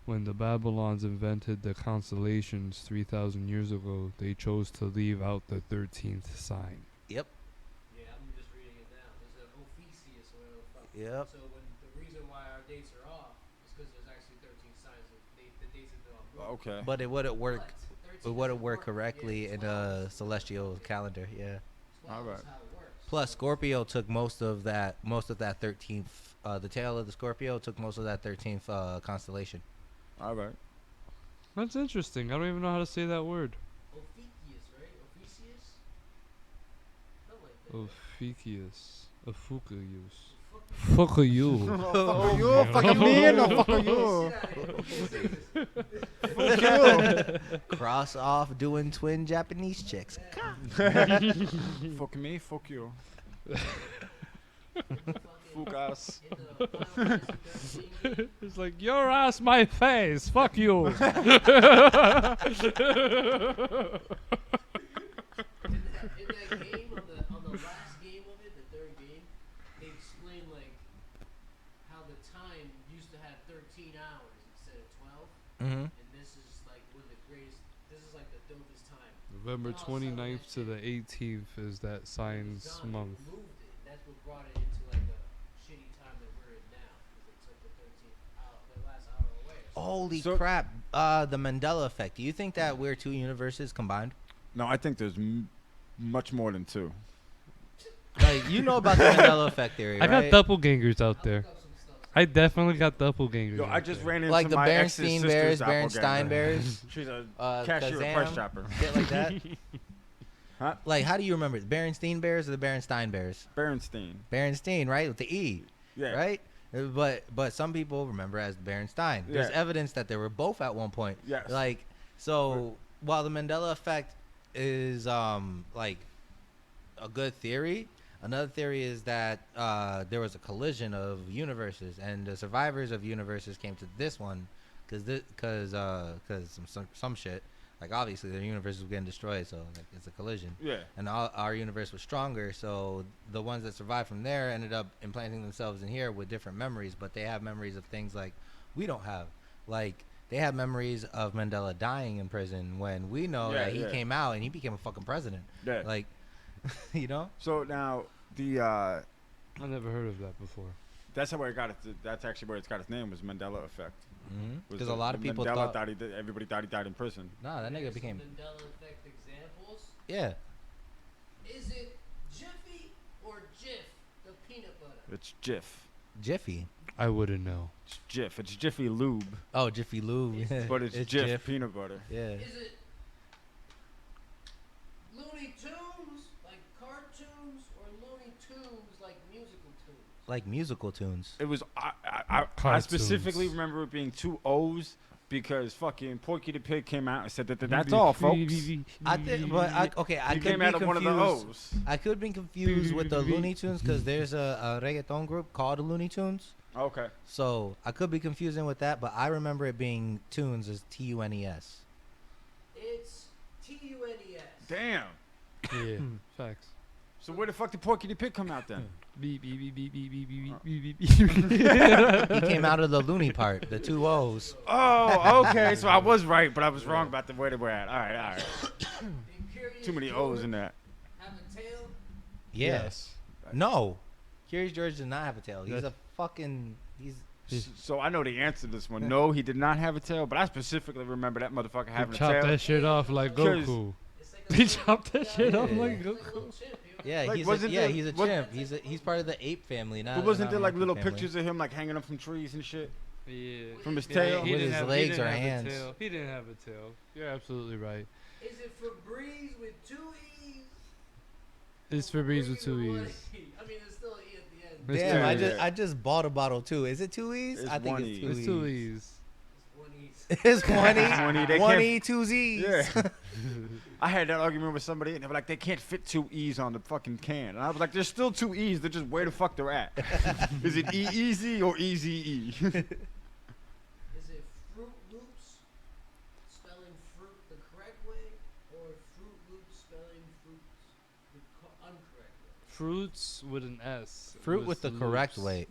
When the Babylons invented the constellations 3,000 years ago, they chose to leave out the 13th sign. Yep. Yeah, I'm just reading it now. There's an Ophiuchus or whatever the fuck. Yep. So when the reason why our dates are off is because there's actually 13 signs that the dates have been off. Okay. But it wouldn't work. But 13 It wouldn't doesn't work Yeah, correctly in 12 a celestial calendar. Yeah. 12 Alright. is how it works. Plus, Scorpio took most of that 13th. The tail of the Scorpio took most of that 13th constellation. All right. That's interesting. I don't even know how to say that word. Ophiuchus, right? Ophiuchus? Something like that. Ophiuchus. Ophiuchus. Fuck you. Fuck you, fucking me, no fuck you. Shit out of here. Cross off doing twin Japanese chicks. Fuck me, fuck you. Fuck ass. In the Final Fantasy 13 It's like your ass, my face. Fuck you. in that game, on the last game of it, the third game, they explain like how the time used to have 13 hours instead of 12, Mm-hmm. and this is like one of the greatest. This is like the dopest time. November Oh, so 29th to that the 18th is that signs It's done, they month. moved it. That's what brought it into like a shitty time that we're in now, because they took the 13th hour, the last hour away. or something. Holy So- crap! The Mandela effect. Do you think that we're two universes combined? No, I think there's much more than two. Like you know about the Mandela effect theory, I right? got doppelgangers out I'll there. look up some stuff. I definitely got doppelgangers. Yo, out I just there. ran into Like the my ex's Berenstein sister's Bears, doppelganger. Berenstein Bears, She's a cashier at Kazam, Price Chopper. shit like that. Huh? Like, how do you remember it? Berenstein Bears or the Berenstein Bears? Berenstein. Berenstein, right, with the E, Yeah. right? But some people remember as Berenstein. There's Yeah. evidence that they were both at one point. Yes. Like, so while the Mandela effect is like a good theory, another theory is that there was a collision of universes, and the survivors of universes came to this one because some shit. Like obviously their universe was getting destroyed, so like, it's a collision. Yeah. And our universe was stronger, so the ones that survived from there ended up implanting themselves in here with different memories, but they have memories of things like we don't have. Like they have memories of Mandela dying in prison when we know Yeah, that he yeah. came out and he became a fucking president. Yeah. Like, you know? So now the I never heard of that before. that's how it got it. That's actually where it's got its name, was Mandela effect. Was Because a the- lot of the people Mandela thought, everybody thought he died in prison. nah, that nigga There's became, some Mandela effect examples. yeah. Is it Jiffy or Jif, the peanut butter? It's Jif. Jiffy. I wouldn't know. It's Jif. It's Jiffy Lube, Oh, Jiffy Lube. but it's, Jif, peanut butter. Yeah. Is it Looney Tunes, like cartoons, or Looney Tunes, like musical tunes? Like musical tunes. It was I Cartoons. specifically remember it being two O's because fucking Porky the Pig came out and said that that's all, folks. I think, but I He could came be out of one of the confused. O's. I could be confused with the Looney Tunes because there's a reggaeton group called the Looney Tunes. Okay. So I could be confusing with that, but I remember it being tunes as Tunes. It's Tunes. Damn. Yeah, facts. So where the fuck did Porky the Pig come out then? Beep, beep, beep, beep, beep, beep, beep, beep, beep, beep. He came out of the Looney part, the two O's. Oh, okay. So I was right, but I was wrong about the where they were at. All right, all right. Imperious Too many George O's in that. have a tail? Yes. No. Curious George does not have a tail. He's a fucking. So I know the answer to this one. No, he did not have a tail, but I specifically remember that motherfucker having a Chop tail. that shit off like 'Cause- Goku. It's like He chopped that shit off Yeah. like It's like a Goku. little chimp, yo. Yeah, Like, he's wasn't there- he's a what- chimp. He's part of the ape family. Not, But wasn't not there like monkey little family. pictures of him like hanging up from trees and shit Yeah. from his Yeah, tail? With didn't his have- legs didn't or have a hands. tail. He didn't have a tail. You're absolutely right. Is it Febreze with 2 E's? It's Febreze with 2 Febreze one E's. E? I mean, there's still an E at the end. It's Damn, two. I just bought a bottle too. Is it 2 E's? It's I think one it's E. 2 It's E's. 2 E's. It's 1 E. It's 1 E. One E, they 1 can't- E, 2 Z's. Yeah. I had that argument with somebody, and they were like, they can't fit 2 E's on the fucking can. And I was like, there's still 2 E's. They're just where the fuck they're at. Is it E easy or easy E? Is it Fruit Loops spelling fruit the correct way, or Fruit Loops spelling fruits the incorrect way? Fruits with an S. Fruit with the correct loops. way.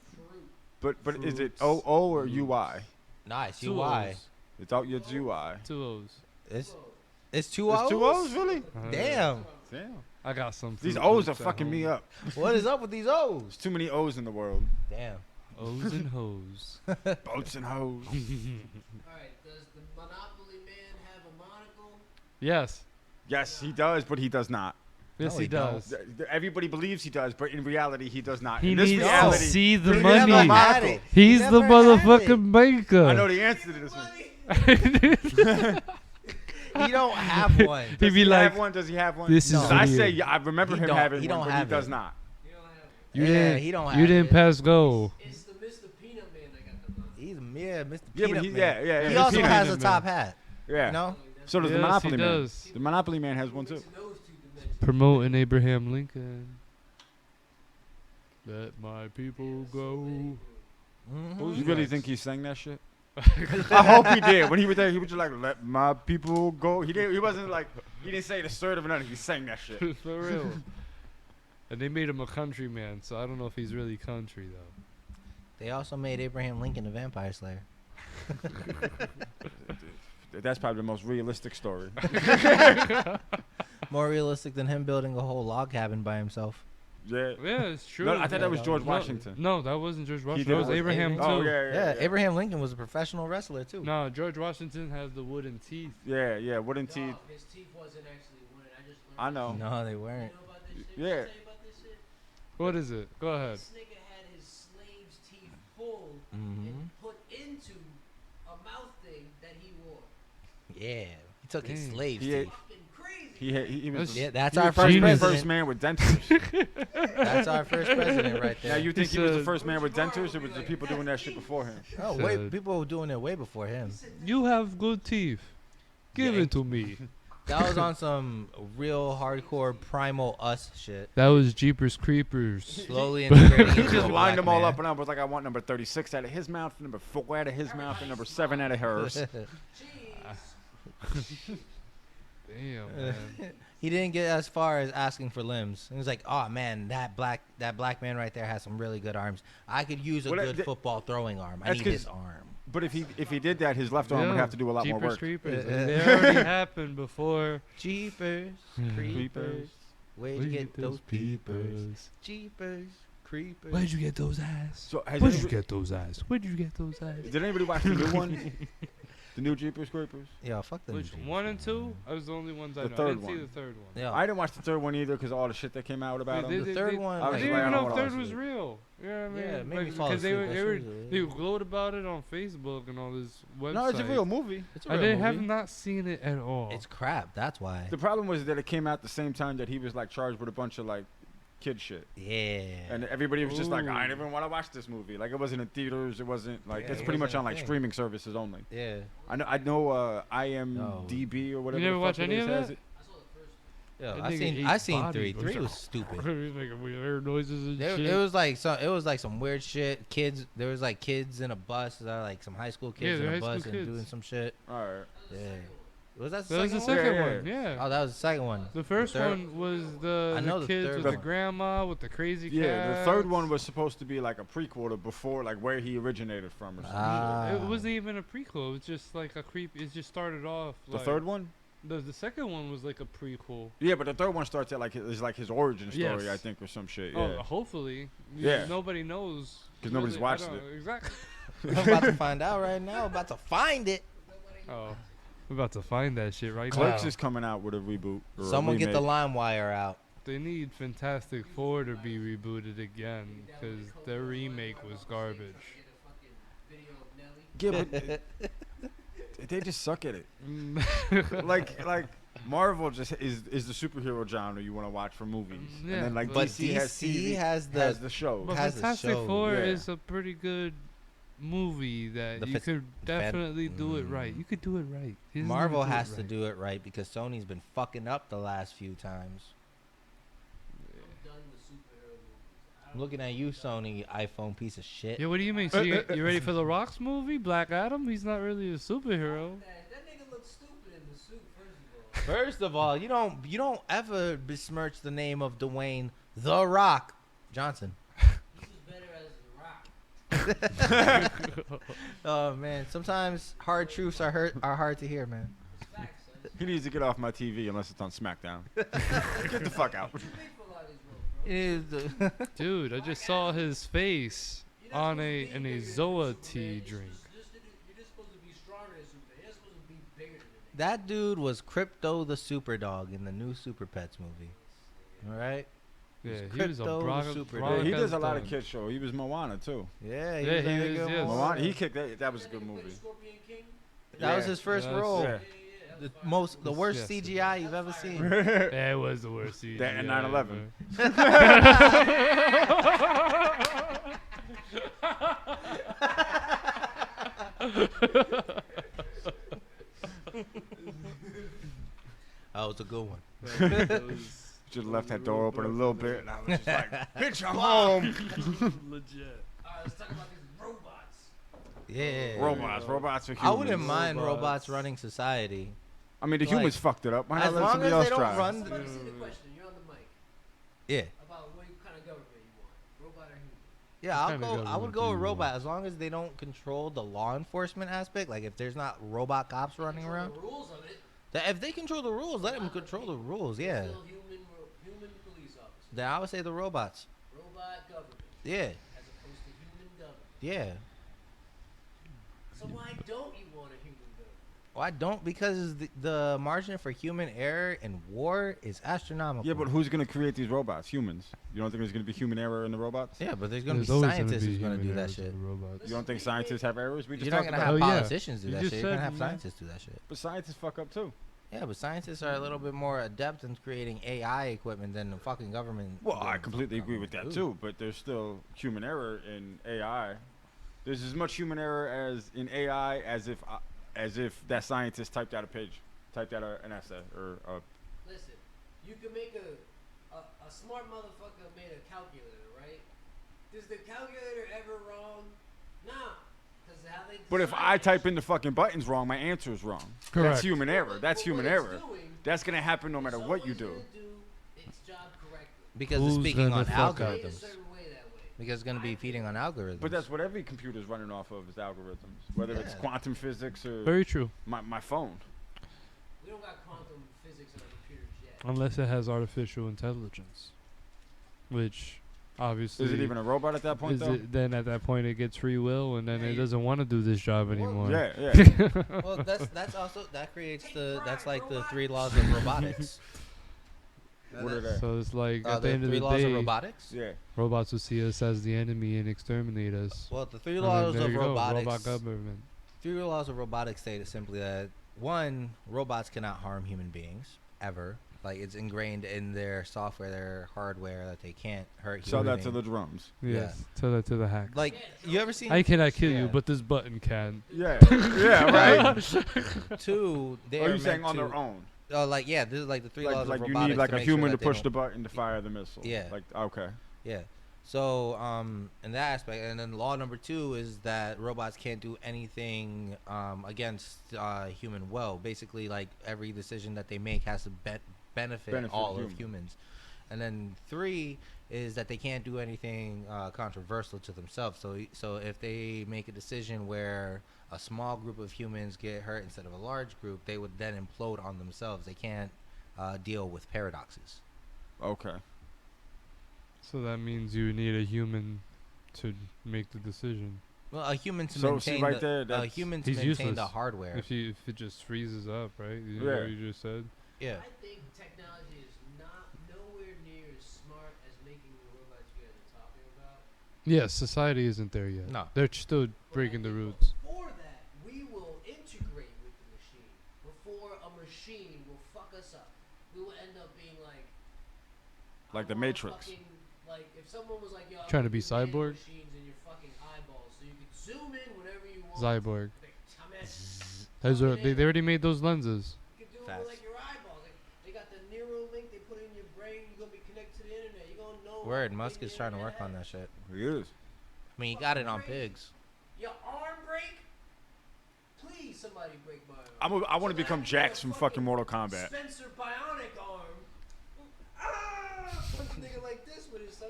Fruit. But is it Fruits. O or Loops. UI? Nice. Two UI. O's. It's out your UI. 2 O's. It's 2 O's. It's 2 O's, really? Damn. Damn. I got some. These Fruit O's are Loops at fucking me home. up. What is up with these O's? There's too many O's in the world. Damn. O's and hoes. Boats and hoes. Alright, does the Monopoly Man have a monocle? Yes. Yes, he does, but he does not. Yes, No, he he don't. does. Everybody believes he does, but in reality, he does not. He in this needs to reality, see the he never money. had it. He's He the never had motherfucking banker. I know the answer to this one. He don't have one. He'd Does be he like, have one? Does he have one? this No. is I weird. say, yeah, I remember He him don't- having he one, don't but have he does it. not. You don't have it. You Yeah, didn't. he don't You have didn't it. pass go. It's the Mr. Peanut Man that got the monocle. He's Mr. Yeah, Peanut but Man. yeah. He the also Peanut has Man. a top hat. Yeah. No. So does the Yes, Monopoly he Man. does. The Monopoly Man has one too. Went to those 2 dimensions. Promoting Abraham Lincoln. Let my people go. Mhm. You really think he sang that shit? I hope he did. When he was there, he was just like, "Let my people go." He didn't. He wasn't like. He didn't say it assertive or nothing. He sang that shit. For real. And they made him a country man, so I don't know if he's really country though. They also made Abraham Lincoln a vampire slayer. That's probably the most realistic story. More realistic than him building a whole log cabin by himself. Yeah. Yeah, it's true. No, I thought that was Yeah, George No, Washington. No, that wasn't George Washington. did That was it. Abraham too. Oh Yeah, Abraham Lincoln was a professional wrestler too. No, George Washington has the wooden teeth. Yeah. Wooden teeth. Dog, his teeth wasn't actually wooden. I just learned. I know. No, they You weren't. know about this shit? Yeah. What you say about this shit? What is it? Go ahead. This nigga had his slave's teeth pulled Mhm. and put into a mouth thing that he wore. Yeah, he took his Dang. slaves. He teeth. ate- Fucking crazy. He was. That's- Yeah, that's he our was first genius. first president. man with dentures. That's our first president right Now there. you think He he was the said- first man with dentures, or was the people doing that shit before him? Oh said- wait, people were doing it way before him. You have good teeth. Give Yeah. it to me. That was on some real hardcore primal us shit. That was Jeepers Creepers. Slowly integrating He into just a black lined them all man. up, and I was like, I want number 36 out of his mouth, number 4 out of his mouth, and number 7 out of hers. Jeez. Damn, man. He didn't get as far as asking for limbs. He was like, "Oh man, that black man right there has some really good arms. I could use a Well, good that- football throwing arm. I that's need 'cause- his arm." But if he did that, his left arm would Yeah, have to do a lot more Jeepers work. Creepers. Yeah. They already happened before. Jeepers, Creepers. creepers, where'd you get those peepers? Jeepers, creepers. Where'd you get those eyes? So has Where'd you anybody, get those eyes? Where'd you get those eyes? did anybody watch the new one? The new Jeepers Creepers? Yo, fuck them. Which Jeepers, 1 and man. 2? I was the only ones I The know. I third didn't see one. the third one. Yeah, I didn't watch the third one either because of all the shit that came out about They- him. the third one. I I was didn't like, I even don't know if wanna third watch was it. real. You know what I mean? Yeah, it made me Like, fall 'cause they asleep. were, That they were shit was they lit. glowed about it on Facebook and all this website. No, it's a real movie. It's a I real didn't have movie. not seen it at all. It's crap. That's why. The problem was that it came out the same time that he was like charged with a bunch of like kid shit, Yeah. and everybody was just like, I Ooh. didn't even want to watch this movie. Like it wasn't in theaters. It wasn't like Yeah, it's it pretty much wasn't on a like thing. streaming services only. Yeah. I know. IMDb or whatever. never the watch fuck it any is of has that? it. I saw the first. Yo, That I nigga seen ate I seen bodies. 3. 3 was stupid. He's making weird noises and shit. It was like some weird shit. Kids, there was like kids in a bus, like some high school kids they're in high a bus school and kids. doing some shit. All right. Yeah. Was that the that was the second one? second Yeah, one. Yeah. Oh, that was the second one. The first third- one was the, I know the the kids third with the one. grandma with the crazy Yeah, the cats. third one was supposed to be like a prequel to before, like where he originated from or something. Ah. It wasn't even a prequel. It was just like a creep. It just started off. The like, third one? The second one was like a prequel. Yeah, but the third one starts at like his origin story, Yes. I think, or some shit. Oh, Yeah, hopefully. Yeah. Nobody knows. 'Cause nobody's really. watched I don't- it. Exactly. I'm about to find out right now. About to find it. Oh, we're about to find that shit right Clerks now. is coming out with a reboot. Or Someone a get the remake. LimeWire out. They need Fantastic Four to be rebooted again because their remake was garbage. Yeah, but they just suck at it. like Marvel just is the superhero genre you want to watch for movies, Yeah, and then like But DC has TV, has has the show. But has a Fantastic show, Four yeah. is a pretty good movie that The you fas- could definitely do it right. Mm. You could do it right. You just Marvel need to has do to it do it right because Sony's been fucking up the last few times. I'm looking at you, Sony, iPhone piece of shit. Yeah, what do you mean? So you ready for the Rock's movie, Black Adam? He's not really a superhero. That nigga looks stupid in the suit, first of all. First of all, you don't ever besmirch the name of Dwayne The Rock Johnson. He's just better as The Rock. Oh man, sometimes hard truths are hard to hear, man. It's facts, son. He needs to get off my TV unless it's on SmackDown. Get the fuck out. Too big for a lot of these roles, bro. It is Dude, I just saw his face You're not on supposed to a be in a bigger than Zoa Superman. tea You're drink. You're just supposed to be stronger than Superman. You're supposed to be bigger than him. that dude was Crypto the Super Dog in the new Super Pets movie. All right. Yeah, It's he was a Crypto the Braga. Super Yeah, Dog. he does a lot of Braga kids show. He was Moana too. Yeah, Yeah, was he in was, good yes. one. Moana, he kicked that. That was a good That nigga movie. played Scorpion King? That was Yeah. his first Yes. role. Yeah. That The was fire. most, the worst Yes, CGI you've ever seen. That was the worst CGI. That and 9/11. That was a good one. ever. Should have left that door open a little bit, and I was just like, "Bitch, I'm home." Legit. Alright, let's talk about these robots. Yeah. Robots are humans. I wouldn't mind Robots. robots running society. I mean, the Like, humans fucked it up. Why not as let long somebody as else they don't try? run- Somebody say the question. You're on the mic. Yeah. About what kind of government you want. Robot or human? Yeah, What I'll kind of go. I government would do go you with want? robot as long as they don't control the law enforcement aspect. Like if there's not robot cops running Control around, the rules of it. if they control the rules, let them control the rules. Yeah. Still human police officer. Then I would say the robots. Robot government. Yeah. As opposed to human government. Yeah. So why don't you want a human government? Well, I don't because the margin for human error in war is astronomical. Yeah, but who's gonna create these robots? Humans. You don't think there's gonna be human error in the robots? Yeah, but there's gonna There's be always scientists who's be gonna human do that errors shit. with robots. You don't think scientists have errors? We just You're not talked gonna about have Oh, yeah. politicians do You that just shit. You're gonna said, have yeah. scientists do that shit. But scientists fuck up too. Yeah, but scientists are a little bit more adept in creating AI equipment than the fucking government. Well, I than completely agree with that government too. But there's still human error in AI. There's as much human error as in AI as if that scientist typed out a page, typed out an essay or a. Listen, you can make a smart motherfucker made a calculator, right? Is the calculator ever wrong? Nah. Because how they But if design I it- type in the fucking buttons wrong, my answer is wrong. Correct. That's human error. But That's what human it's error. doing That's gonna happen no is matter what you someone's do. gonna do its job correctly. because Who's it's speaking gonna on fuck up? Made a algorithms. certain way that way. Because it's gonna be feeding on algorithms. But that's what every computer's running off of is algorithms. Whether it's Yeah. quantum physics or Very true. my phone. We don't got quantum physics on our computers yet. Unless it has artificial intelligence, which obviously Is it even a robot at that point though? then at that point it gets free will, and then Yeah, it you- doesn't want to do this job Well, anymore. Yeah, yeah. well, that's also that creates that's like the Robot. 3 laws of robotics. What are they? So it's like at the The end of 3 the laws of day, robotics. Yeah. robots will see us as the enemy and exterminate us. Well, the 3 And then laws there of you go, robotics. robot government. 3 laws of robotics state simply that one, robots cannot harm human beings ever. Like it's ingrained in their software, their hardware that they can't hurt Sell human that to beings. the drums. Yes, tell that to the hack. Like you ever seen? I cannot kill you, Yeah. but this button can. Yeah. Yeah, right. 2, they Are are you saying meant on to, their own? Like yeah, this is like the 3 laws Like of you robotics. need like to a make sure human to that they push don't- the button to fire the missile. Yeah. Like okay. Yeah. So, in that aspect, and then law number 2 is that robots can't do anything against human will. Basically, like every decision that they make has to benefit all of humans. And then 3 is that they can't do anything controversial to themselves. So if they make a decision where a small group of humans get hurt instead of a large group, they would then implode on themselves. They can't deal with paradoxes. Okay. So that means you need a human to make the decision. Well, a human to So, see, maintain right the, there, a that's- human to He's maintain the useless. hardware. If it just freezes up, right? You know Yeah. what you just said. Yeah. I think technology is not nowhere near as smart as making the robots you guys are talking about. Yeah, society isn't there yet. No. They're still But I breaking the think roots. Before that, we will integrate with the machine. Before a machine will fuck us up, we will end up being like. I Like the want Matrix. fucking- like if someone was like, "Yo, I'm Trying to gonna be do nano cyborg? machines in your fucking eyeballs, so you can zoom in whenever you want." Cyborg. Like, dumbass. They already made those lenses. You can do it Facts. with like your eyeballs. Like, they got the neural link they put in your brain. You're gonna be connected to the internet. You're gonna know. Word, everything Musk the is trying to work internet on that has. shit. He is. I mean, he got it on pigs. Your arm break? Please, somebody break my arm. I want to become Somebody Jax get a from fucking Mortal Kombat. Spencer Bionic arm. Ah! Punch a nigga like this with his son.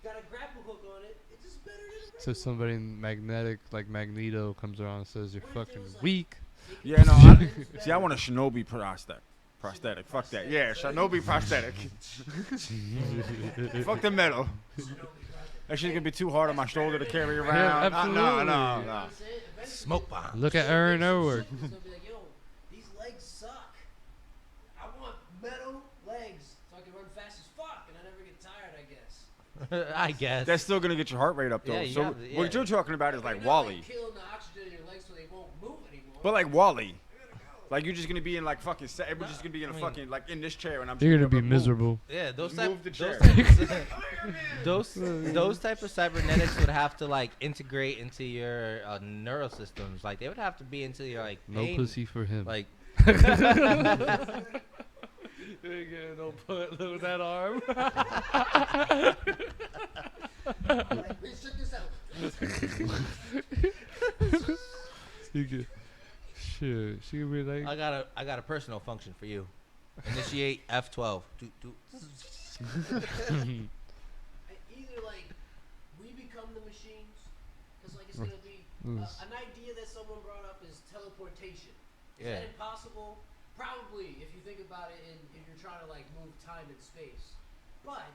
Got a grapple hook on it. It's just better than a So somebody magnetic like Magneto comes around and says you're What if it fucking was like- weak. Yeah, no. See, I want a Shinobi prosthetic. Fuck that. Yeah, Shinobi prosthetic. Fuck the metal. That shit gonna be too hard on my shoulder to carry around. absolutely. No. Smoke bomb. Look at Aaron Elwood. He's gonna be like, yo, these legs suck. I want metal legs so I can run fast as fuck and I never get tired, I guess. I guess. That's still gonna get your heart rate up though. Yeah, you so have to- what yeah. you're talking about is You're like not, Wally, Like, killing the oxygen in your legs so they won't move anymore. but like Wally. I gotta go. Like you're just gonna be in like fucking. We're just gonna be in a I mean- fucking like in this chair, and I'm. You're just gonna be move. miserable. Yeah, those Move type, the those chair. type those type of cybernetics would have to like integrate into your neural systems. Like they would have to be into your like No pain, pussy for him. like Don't put with that arm. Like, please check this out. You get shit. She could be like, I got a personal function for you. Initiate F12. Do. Either like we become the machines, because like it's gonna be Yes. an idea that someone brought up is teleportation. Is Yeah. that impossible? Probably, if you think about it, and if you're trying to like move time and space. But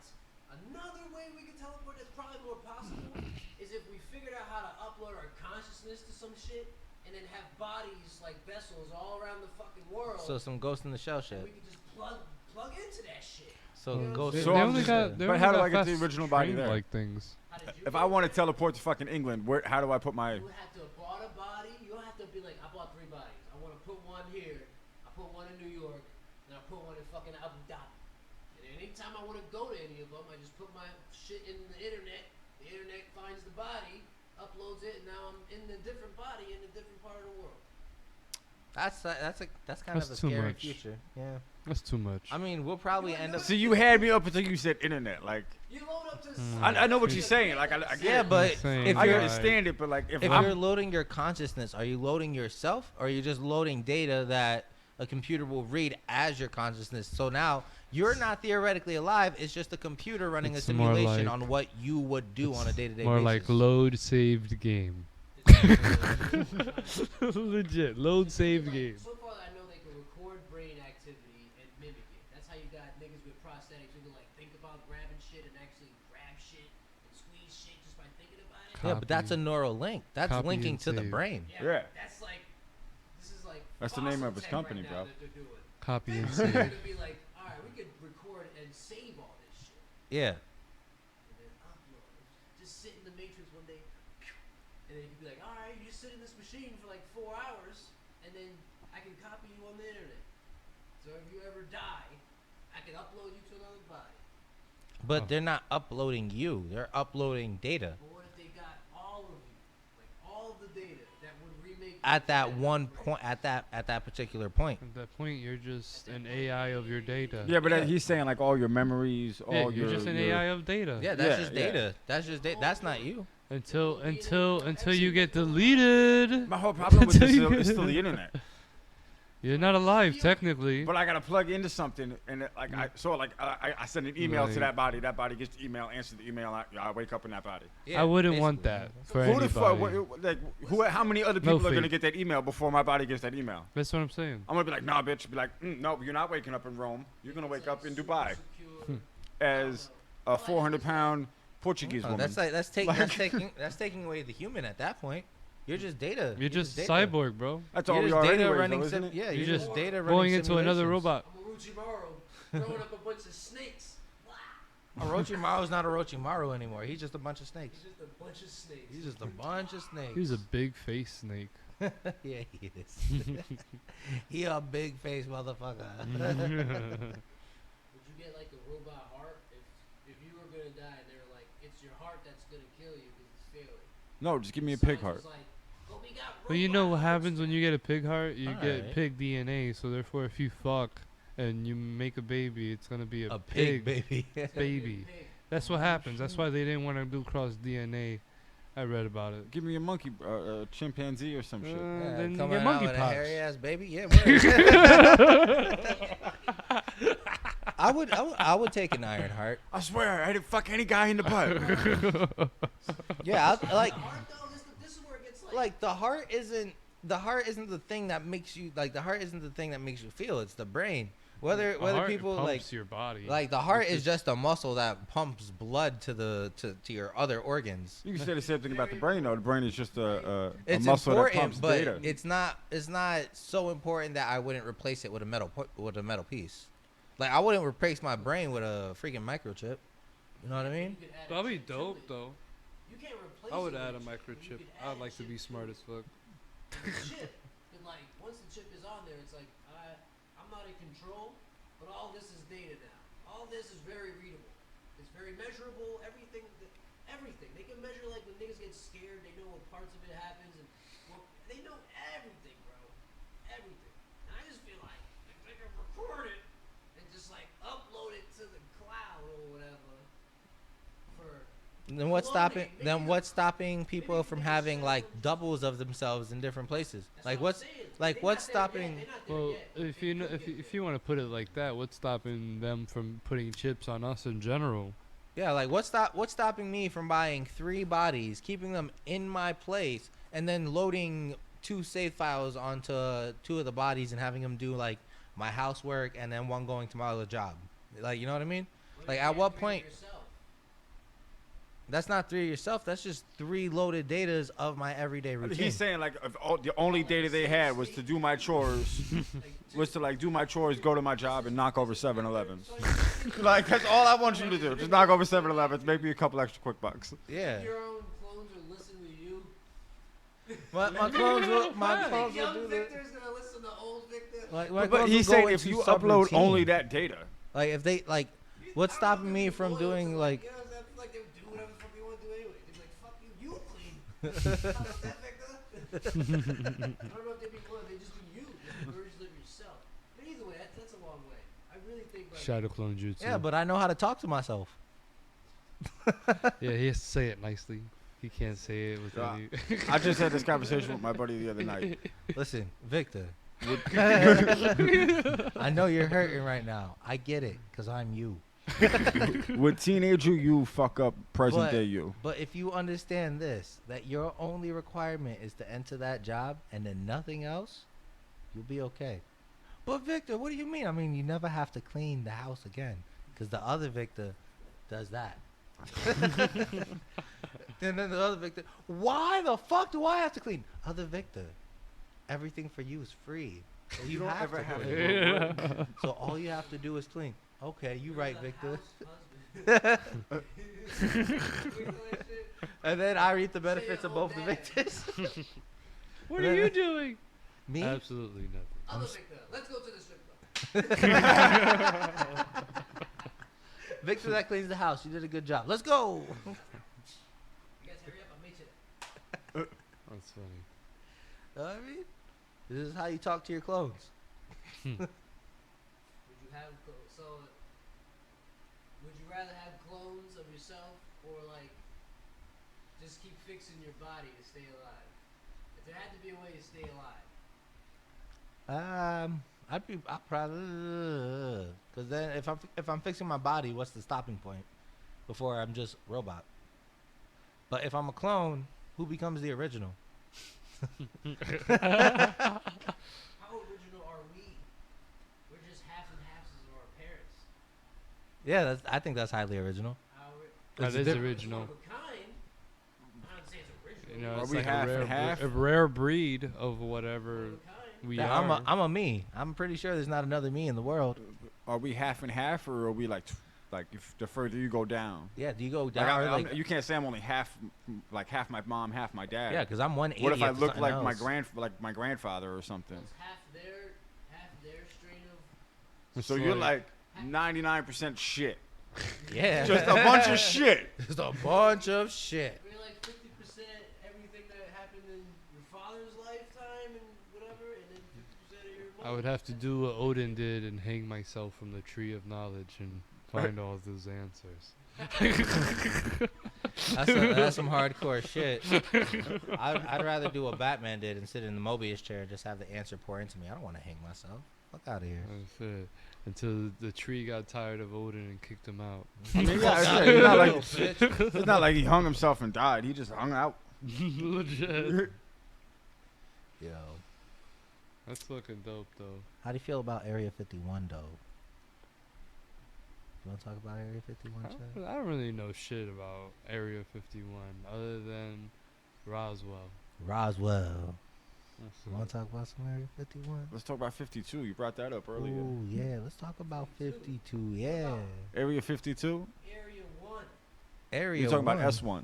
another way we can teleport that's probably more possible is if we figured out how to upload our consciousness to some shit and then have bodies like vessels all around the fucking world. So some Ghost in the Shell and shit. we can just plug into that shit. So Yeah. Ghost. they, So they I'm only just- got. They but only how do got I get the fast original body train there? Like things. How did you If get I want to there? teleport to fucking England, how do I put my? You have to have bought a body. You don't have to be like, I bought 3 bodies. I want to put one here. I put one in New York. And I put one in fucking Abu Dhabi. And anytime I want to go to any of them, I just put my shit in the internet. The internet finds the body, uploads it, and now I'm in a different body in a different part of the world. That's kind That's of a too scary much. future. Yeah. That's too much. I mean, we'll probably end up. See, you had me up until you said internet. Like, You load up to. I know what you're saying. Like, I get Yeah, it. but Insane. if I you're understand it, but like, if if I'm you're loading your consciousness, are you loading yourself, or are you just loading data that a computer will read as your consciousness? So now you're not theoretically alive. It's just a computer running It's a more simulation like- on what you would do on a day-to-day More basis. like load saved game. Legit load saved game. So far, I know they can record brain activity and mimic it. That's how you got niggas with prosthetics who can like think about grabbing shit and actually grab shit and squeeze shit just by thinking about it. Yeah, but that's a Copy. neural link. That's Copy linking and to the save. brain. Yeah. That's like, this is like. That's the name awesome of his tech company, right bro. now that they're doing. Copy and They're save. gonna be like, all right, we could record and save all this shit Yeah. and then upload. Just sit in the Matrix one day, and then you could be like, all right, you just sit in this machine for like 4 hours, and then I can copy you on the internet. So if you ever die, I can upload you to another body. But they're not uploading you. They're uploading data. But what if they got all of you, like all of the data that would remake you At that into one brain? point, at that particular point. At that point, you're just an AI of your data. yeah, but Yeah. He's saying like all your memories, all Yeah, your. you're just an your- AI of data. Yeah, that's Yeah, just yeah. data. That's just that's not you. Until you get deleted, My whole problem with Until this you is get- still the internet. you're not alive technically. But I gotta plug into something, and I send an email to Right. that body. That body gets the email, answers the email. I wake up in that body. Yeah, I wouldn't want basically. that for Who the fuck? anybody. Like, how many other No people are gonna fate. get that email before my body gets that email? That's what I'm saying. I'm gonna be like, nah, bitch. Be like, no, you're not waking up in Rome. You're gonna wake up in Dubai Secure. as a 400-pound Portuguese Oh, woman. that's taking away the human at that point. You're just data. You're just data. cyborg, bro. That's You're all we just are data anyways, running though, isn't it? yeah, You're you're just just data Going running into another simulations. robot. I'm Orochimaru throwing up a bunch of snakes. Orochimaru's not Orochimaru anymore. He's just a bunch of snakes. He's just a bunch of snakes. He's just a bunch of snakes. He's a big face snake. Yeah, he is. He a big face motherfucker. Would you get like a robot heart if you were gonna die and they were like, it's your heart that's gonna kill you because it's failing? No, just give me a pig Science heart. was like, "But we got But you know robot what hearts happens when now." you get a pig heart? You get Alright. pig DNA. So therefore, if you fuck and you make a baby, it's gonna be a, A pig baby. baby. Pig. That's what happens. That's why they didn't want to do cross DNA. I read about it. Give me a monkey, chimpanzee or some shit. Yeah, Then you coming get out with a monkeypox. hairy ass baby. Yeah, word. I would take an iron heart. I swear, I didn't fuck any guy in the butt. Yeah, like The heart, though, this is where it gets like the heart isn't the thing that makes you the heart isn't the thing that makes you feel. It's the brain. Whether A heart people pumps your body. like the heart It's is just a muscle that pumps blood to your other organs. You can say the same thing about the brain, though. The brain is just a It's muscle that important, pumps but data. it's not so important that I wouldn't replace it with a metal piece. Like I wouldn't replace my brain with a freaking microchip. You know what I mean? you could add a That'd be chip to dope, it. though. You can't replace I would it add a with chip, but you microchip. could add I'd a like to chip be smart as fuck. The chip, and like once the chip is on there, it's like I'm not in control, but all this is data now. All this is very readable. It's very measurable. Everything. They can measure like when niggas get scared. They know what parts of it happens, and they know everything, bro. Everything. And I just feel like if they can record it and just like upload it to the cloud or whatever. Then what's Cloning, stopping? Then maybe what's stopping people maybe from they having sell like them. doubles of themselves in different places? That's Like what I'm what's saying. like They're what's not there yet. stopping? They're not there Well, yet, but if they you know, could get if you want to put it like that, what's stopping them from putting chips on us in general? Yeah, like what's stopping me from buying 3 bodies, keeping them in my place, and then loading 2 save files onto 2 of the bodies and having them do like my housework and then one going to my other job? Like you know what I mean? What if Like you at can't what create point? yourself? That's not 3 yourself. That's just 3 loaded datas of my everyday routine. He's saying like if the only data they had was to do my chores, was to like do my chores, go to my job, and knock over 7-Elevens. Like that's all I want you to do. Just knock over 7-Elevens, make me a couple extra quick bucks. Yeah. Your own clones will listen to you. My clones will Young do that. Victor's gonna listen to old Victor. Like, But clones he's will go saying if into you upload subroutine. only that data, Like if they like, what's stopping me from doing like? You know what I'm saying? I feel like they would do whatever the fuck they want to do anyway. They'd be like, fuck you, you clean. How about that, Victor? I don't know if they'd be clone, they'd just be you. Just versions of yourself. But either way, that's a long way. I really think like Shadow clone jutsu. Yeah, but I know how to talk to myself. Yeah, he has to say it nicely. He can't say it with Yeah. any. I just had this conversation with my buddy the other night. Listen, Victor. I know you're hurting right now. I get it, cause I'm you. With teenager you fuck up present But- day you. But if you understand this, that your only requirement is to enter that job and then nothing else, you'll be okay. But Victor, what do you mean? I mean, you never have to clean the house again, cause the other Victor does that. And then the other Victor, why the fuck do I have to clean? Other Victor, everything for you is free. So you don't ever have have to to clean. Yeah. So all you have to do is clean. Okay, you right, Victor. And then I reap the benefits of both the Victors. What are you doing? Me? Absolutely nothing. Other Victor, let's go to the strip club. Victor that cleans the house. You did a good job. Let's go. You guys hurry up, I'll meet you. That's funny. You know what I mean? This is how you talk to your clones. Would you have would you rather have clones of yourself or like just keep fixing your body to stay alive? If there had to be a way to stay alive. I'd probably, cause then if I'm fixing my body, what's the stopping point? Before I'm just robot. But if I'm a clone, who becomes the original? How original are we? We're just half and halves of our parents. Yeah, I think that's highly original. How That It's is different. original. One of a kind. I don't say it's original. You know, Are it's we like half a and half? rare breed of whatever One of a kind. we Yeah, are. I'm a me. I'm pretty sure there's not another me in the world. Are we half and half, or are we like if the further you go down? Yeah, do you go Like, down? you can't say I'm only half my mom, half my dad. yeah, because I'm 180. What if I to look something like else. my grandfather or something? That's half their strain of. So you're like 99% shit. Yeah, Just a bunch of shit. Just a bunch of shit. We're like 50% everything that happened in your father's lifetime and whatever, and then 50% of your I would have to do what Odin did and hang myself from the tree of knowledge and find all those answers. That's some hardcore shit. I'd rather do what Batman did and sit in the Mobius chair and just have the answer pour into me. I don't want to hang myself. Fuck out of here. That's it. Until the tree got tired of Odin and kicked him out. I mean, yeah, Fuck it's not like bitch. it's not like he hung himself and died. He just hung out. Legit. Yo, That's looking dope though. how do you feel about Area 51, though? You want to talk about Area 51, Chad? I don't really know shit about Area 51 other than Roswell. Roswell. That's You it. want to talk about some Area 51? Let's talk about 52. You brought that up earlier. Ooh, yeah. Let's talk about 52. Yeah. Area 52. Area 1. Area You're talking 1. about S1, What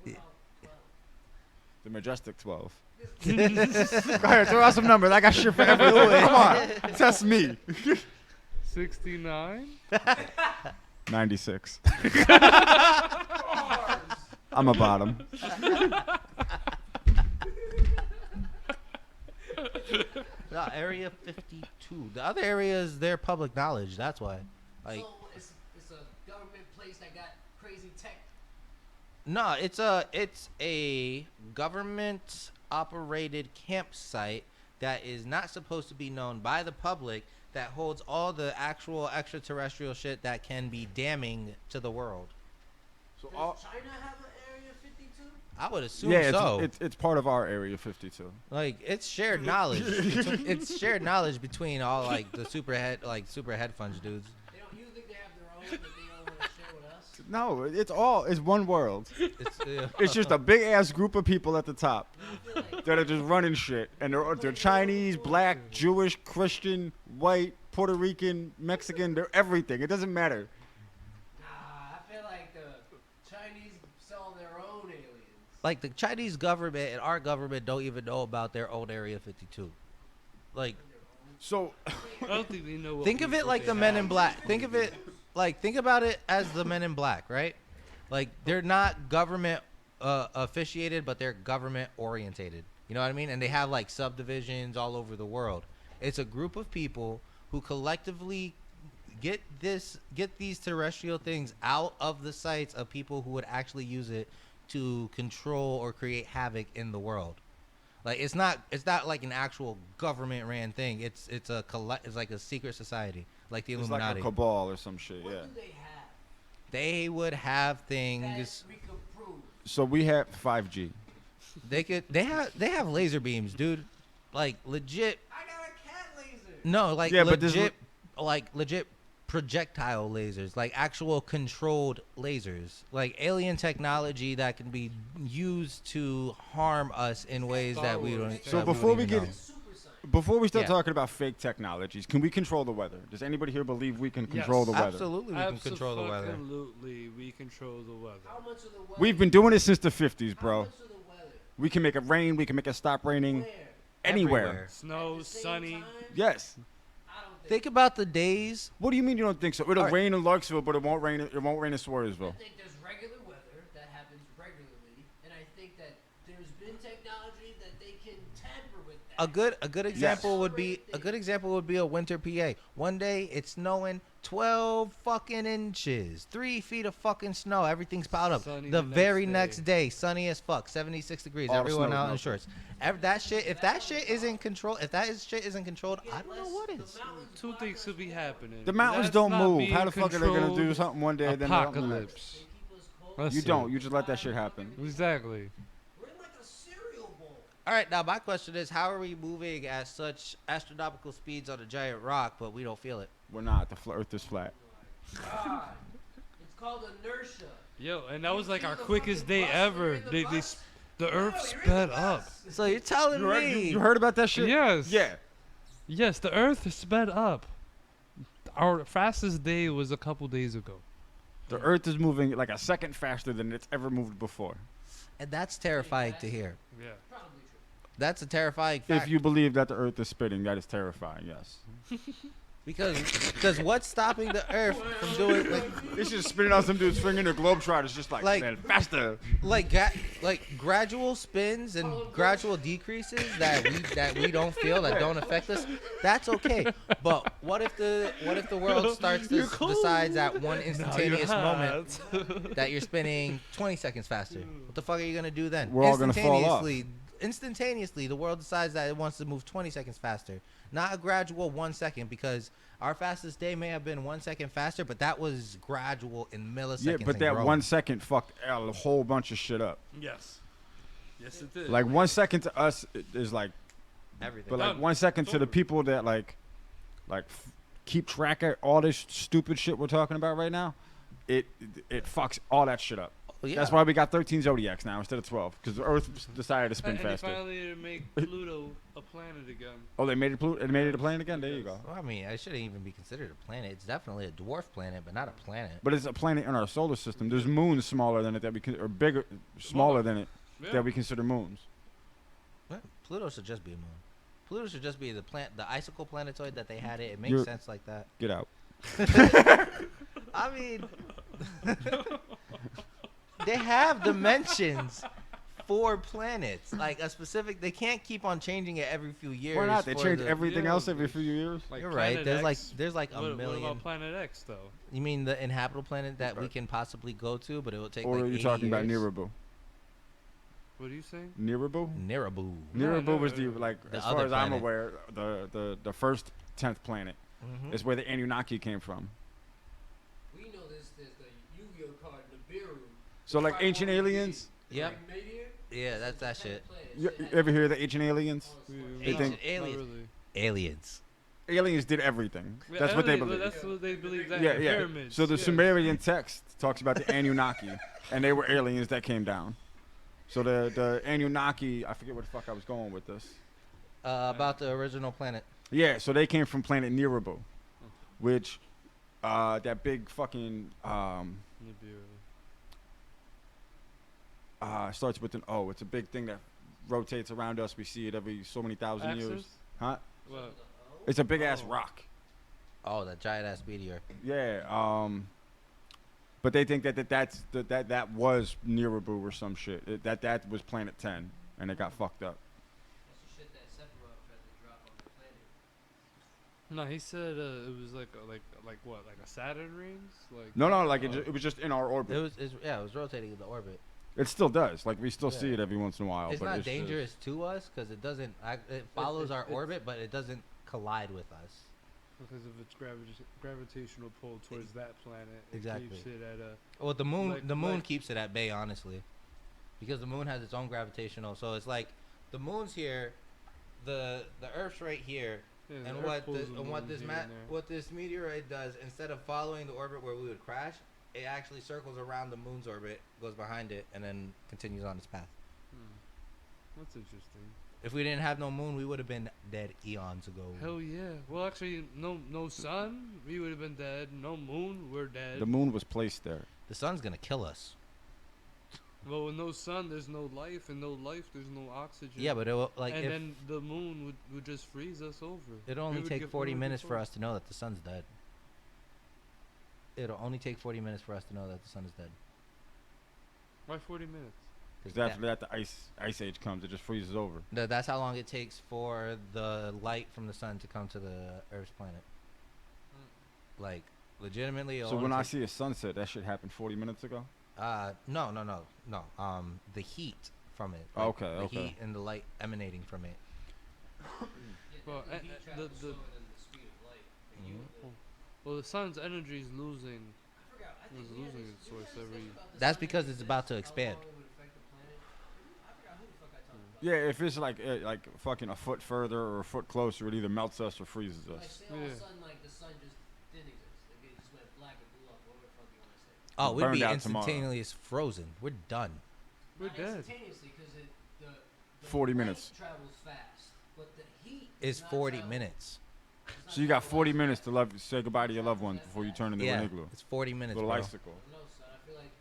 Yeah. about 12? the Majestic 12. Go ahead, throw out some numbers. I got shit for everyone. Come on, test me. 69? 96. I'm a bottom. No, Area 52. The other areas, they're public knowledge. That's why. Like, So it's a government place that got crazy tech. no, it's a government operated campsite that is not supposed to be known by the public, that holds all the actual extraterrestrial shit that can be damning to the world. So Does China have an Area 52? I would assume yeah, so. it's part of our Area 52. Like, it's shared knowledge. It's shared knowledge between all like the super head funds dudes. They don't. You think they have their own that they don't want to share with us? No, it's one world. It's It's just a big ass group of people at the top I feel like that are just running shit, and they're Chinese, black, Jewish, Christian, white, Puerto Rican, Mexican. They're everything. It doesn't matter. I feel like the Chinese sell their own aliens. like the Chinese government and our government don't even know about their own Area 52. Like, So I don't think they know what think of it like the Men in Black. Think about it as the Men in Black, right? Like, they're not government officiated, but they're government orientated. You know what I mean? And they have like subdivisions all over the world. It's a group of people who collectively get these terrestrial things out of the sights of people who would actually use it to control or create havoc in the world. Like, it's not like an actual government ran thing. It's like a secret society, like the it's like Illuminati. a cabal or some shit. What Yeah. do they have They would have that things. we could prove? So we have 5G. They have laser beams, dude. Like, legit. I got a cat laser. No, like, Yeah, but this legit projectile lasers, like actual controlled lasers, like alien technology that can be used to harm us in ways that we don't. So that before don't we even get- know. Super science. Before we start Yeah. talking about fake technologies, can we control the weather? Does anybody here believe we can control the weather? Absolutely, we can control the weather. Absolutely, we control the weather. How much of the weather? We've been doing it since the 50s, How bro. much of the weather? We can make it rain. We can make it stop raining. Where? Anywhere. Everywhere. Snow, At the same sunny. time? Yes. I don't think. Think about the days. What do you mean you don't think so? It'll All right. rain in Larksville, but it won't rain. It won't rain in Swarsville. I think there's regular weather that happens regularly, and I think that there's been technology that they can tamper with that. A good example would be a winter PA. One day it's snowing 12 fucking inches, 3 feet of fucking snow. Everything's piled up. Sunny The the very next next day, sunny as fuck, 76 degrees. All the Everyone snow's out in melted. shorts. If that shit isn't controlled, I don't know what is. Two things could be happening. The mountains That's don't not move. being How the fuck are they gonna do controlled something one day? Then something the next? Apocalypse. That's You it. don't. You just let that shit happen. Exactly. We're in like a cereal bowl. All right, now my question is, how are we moving at such astronomical speeds on a giant rock, but we don't feel it? We're not. The Earth is flat. God, it's called inertia. Yo, and that You was like feel our the quickest fucking day bus when you're ever. in the They bus? the Earth No, you're in the sped up. bus. So you're telling You heard, me you heard about that shit? Yes. Yeah. Yes, the Earth sped up. Our fastest day was a couple days ago. The Earth is moving like a second faster than it's ever moved before. and that's terrifying to hear. Yeah. Probably true. That's a terrifying fact. If you believe that the Earth is spinning, that is terrifying. Yes. because what's stopping the Earth from doing It's just spinning out some dude's finger in a globetrotter. It's just like, Like- man, faster. like gradual spins and gradual decreases that we don't feel, that don't affect us? That's okay. But what if the world starts to decides at one instantaneous moment that you're spinning 20 seconds faster? What the fuck are you gonna do then? We're all gonna fall off. Instantaneously, the world decides that it wants to move 20 seconds faster, not a gradual 1 second, because our fastest day may have been 1 second faster, but that was gradual in milliseconds. Yeah, but and that growing. 1 second fucked a whole bunch of shit up. Yes. Yes, it did. Like 1 second to us is like, everything. but like Done. 1 second to the Totally. people that keep track of all this stupid shit we're talking about right now, it fucks all that shit up. Well, yeah. That's why we got 13 zodiacs now instead of 12, because the Earth decided to spin and they faster. finally make Pluto a planet again. Oh, they made it Pluto. They made it a planet again. There you go. Well, I mean, it shouldn't even be considered a planet. It's definitely a dwarf planet, but not a planet. But it's a planet in our solar system. There's moons smaller than it that we can, or bigger, smaller than it Yeah. that we consider moons. Well, Pluto should just be a moon. Pluto should just be the icicle planetoid that they had it. It makes You're- sense like that. Get out. I mean, they have dimensions for planets, like a specific. They can't keep on changing it every few years. Why not? They for change the- everything Yeah, else every but- few years. Like You're right. Planet There's like a what million. about Planet X though? You mean the inhabitable planet that we can possibly go to, but it will take Or like are you 80 talking about years? Nibiru? What are you saying? Nibiru? Nirabu. No, Nibiru was no, the like, the as far other as I'm planet. aware, the first 10th planet Mhm. is where the Anunnaki came from. We know this. There's the Yu-Gi-Oh card Nibiru. So like ancient aliens. Yep. Radiant. Yeah, that's that shit. You ever hear the ancient aliens? We- They no, think- not Aliens. really. Aliens. Aliens did everything. Yeah, That's what they aliens, believe. That's what they believe. That Yeah, in yeah. Pyramids. So the yeah. Sumerian text talks about the Anunnaki, and they were aliens that came down. So the Anunnaki, I forget what the fuck I was going with this. About the original planet. Yeah, so they came from planet Nibiru, which that big fucking Nibiru. starts with an O. It's a big thing that rotates around us. We see it every so many thousand years. Axis? Huh? What? It's a big ass Oh. rock. Oh, that giant ass meteor. Yeah. But they think that was Nibiru or some shit. That was Planet 10, and it got fucked up. That's the shit that Sephiroth tried to drop on the planet. No, he said it was like what, like a Saturn rings? Like No, like it was just in our orbit. It was rotating in the orbit. It still does. Like we still see Yeah. it every once in a while. It's but not it's dangerous to us because it doesn't. It follows our it's- orbit, but it doesn't collide with us. because of its gravitational pull towards that planet. It Exactly. keeps it at a Well, the moon, Like- the moon like- keeps it at bay, honestly, because the moon has its own gravitational. So it's like the moon's here, the Earth's right here, yeah, the and Earth what pulls this the and what moon this here and there. what this meteorite does, instead of following the orbit where we would crash, it actually circles around the moon's orbit, goes behind it, and then continues on its path. That's interesting. If we didn't have no moon, we would have been dead eons ago. Hell yeah. Well, actually, no sun, we would have been dead. No moon, we're dead. The moon was placed there. The sun's gonna kill us. Well, with no sun, there's no life, and no life, there's no oxygen. Yeah, but it will, like and if then the moon would just freeze us over. it'll only We would take get 40 we would minutes get for cold. us to know that the sun's dead. It'll only take 40 minutes for us to know that the sun is dead. Why 40 minutes? Because after that, the ice age comes. It just freezes over. That's how long it takes for the light from the sun to come to the Earth's planet. Like, legitimately. it'll So when only I take- see a sunset, that shit happened 40 minutes ago. no. The heat from it. Okay, The okay. heat and the light emanating from it. Well, Well, the and- heat and travels the- slower than the speed of light. And you- Well, the sun's energy is losing. I forgot. I was think we had losing this- its did we source have this every- thing about the That's sun because that it's about to how expand. long it would affect the planet? I forgot who the fuck I talked about. Yeah, if it's like fucking a foot further or a foot closer, it either melts us or freezes Like, us. say all of Yeah. a sudden, like, the sun just didn't exist. Like, it just went black and blew up. Whatever the fuck you want to say. Oh, we'd burned be out tomorrow. instantaneously frozen. We're done. We're Not dead. instantaneously, because the 40 light minutes. travels fast, but the heat It's does not 40 travel- minutes. does not So you got travel 40 as minutes fast. to say goodbye to your loved ones before you turn into Yeah, an igloo. it's 40 minutes, Little bro. icicle. No, son. I feel like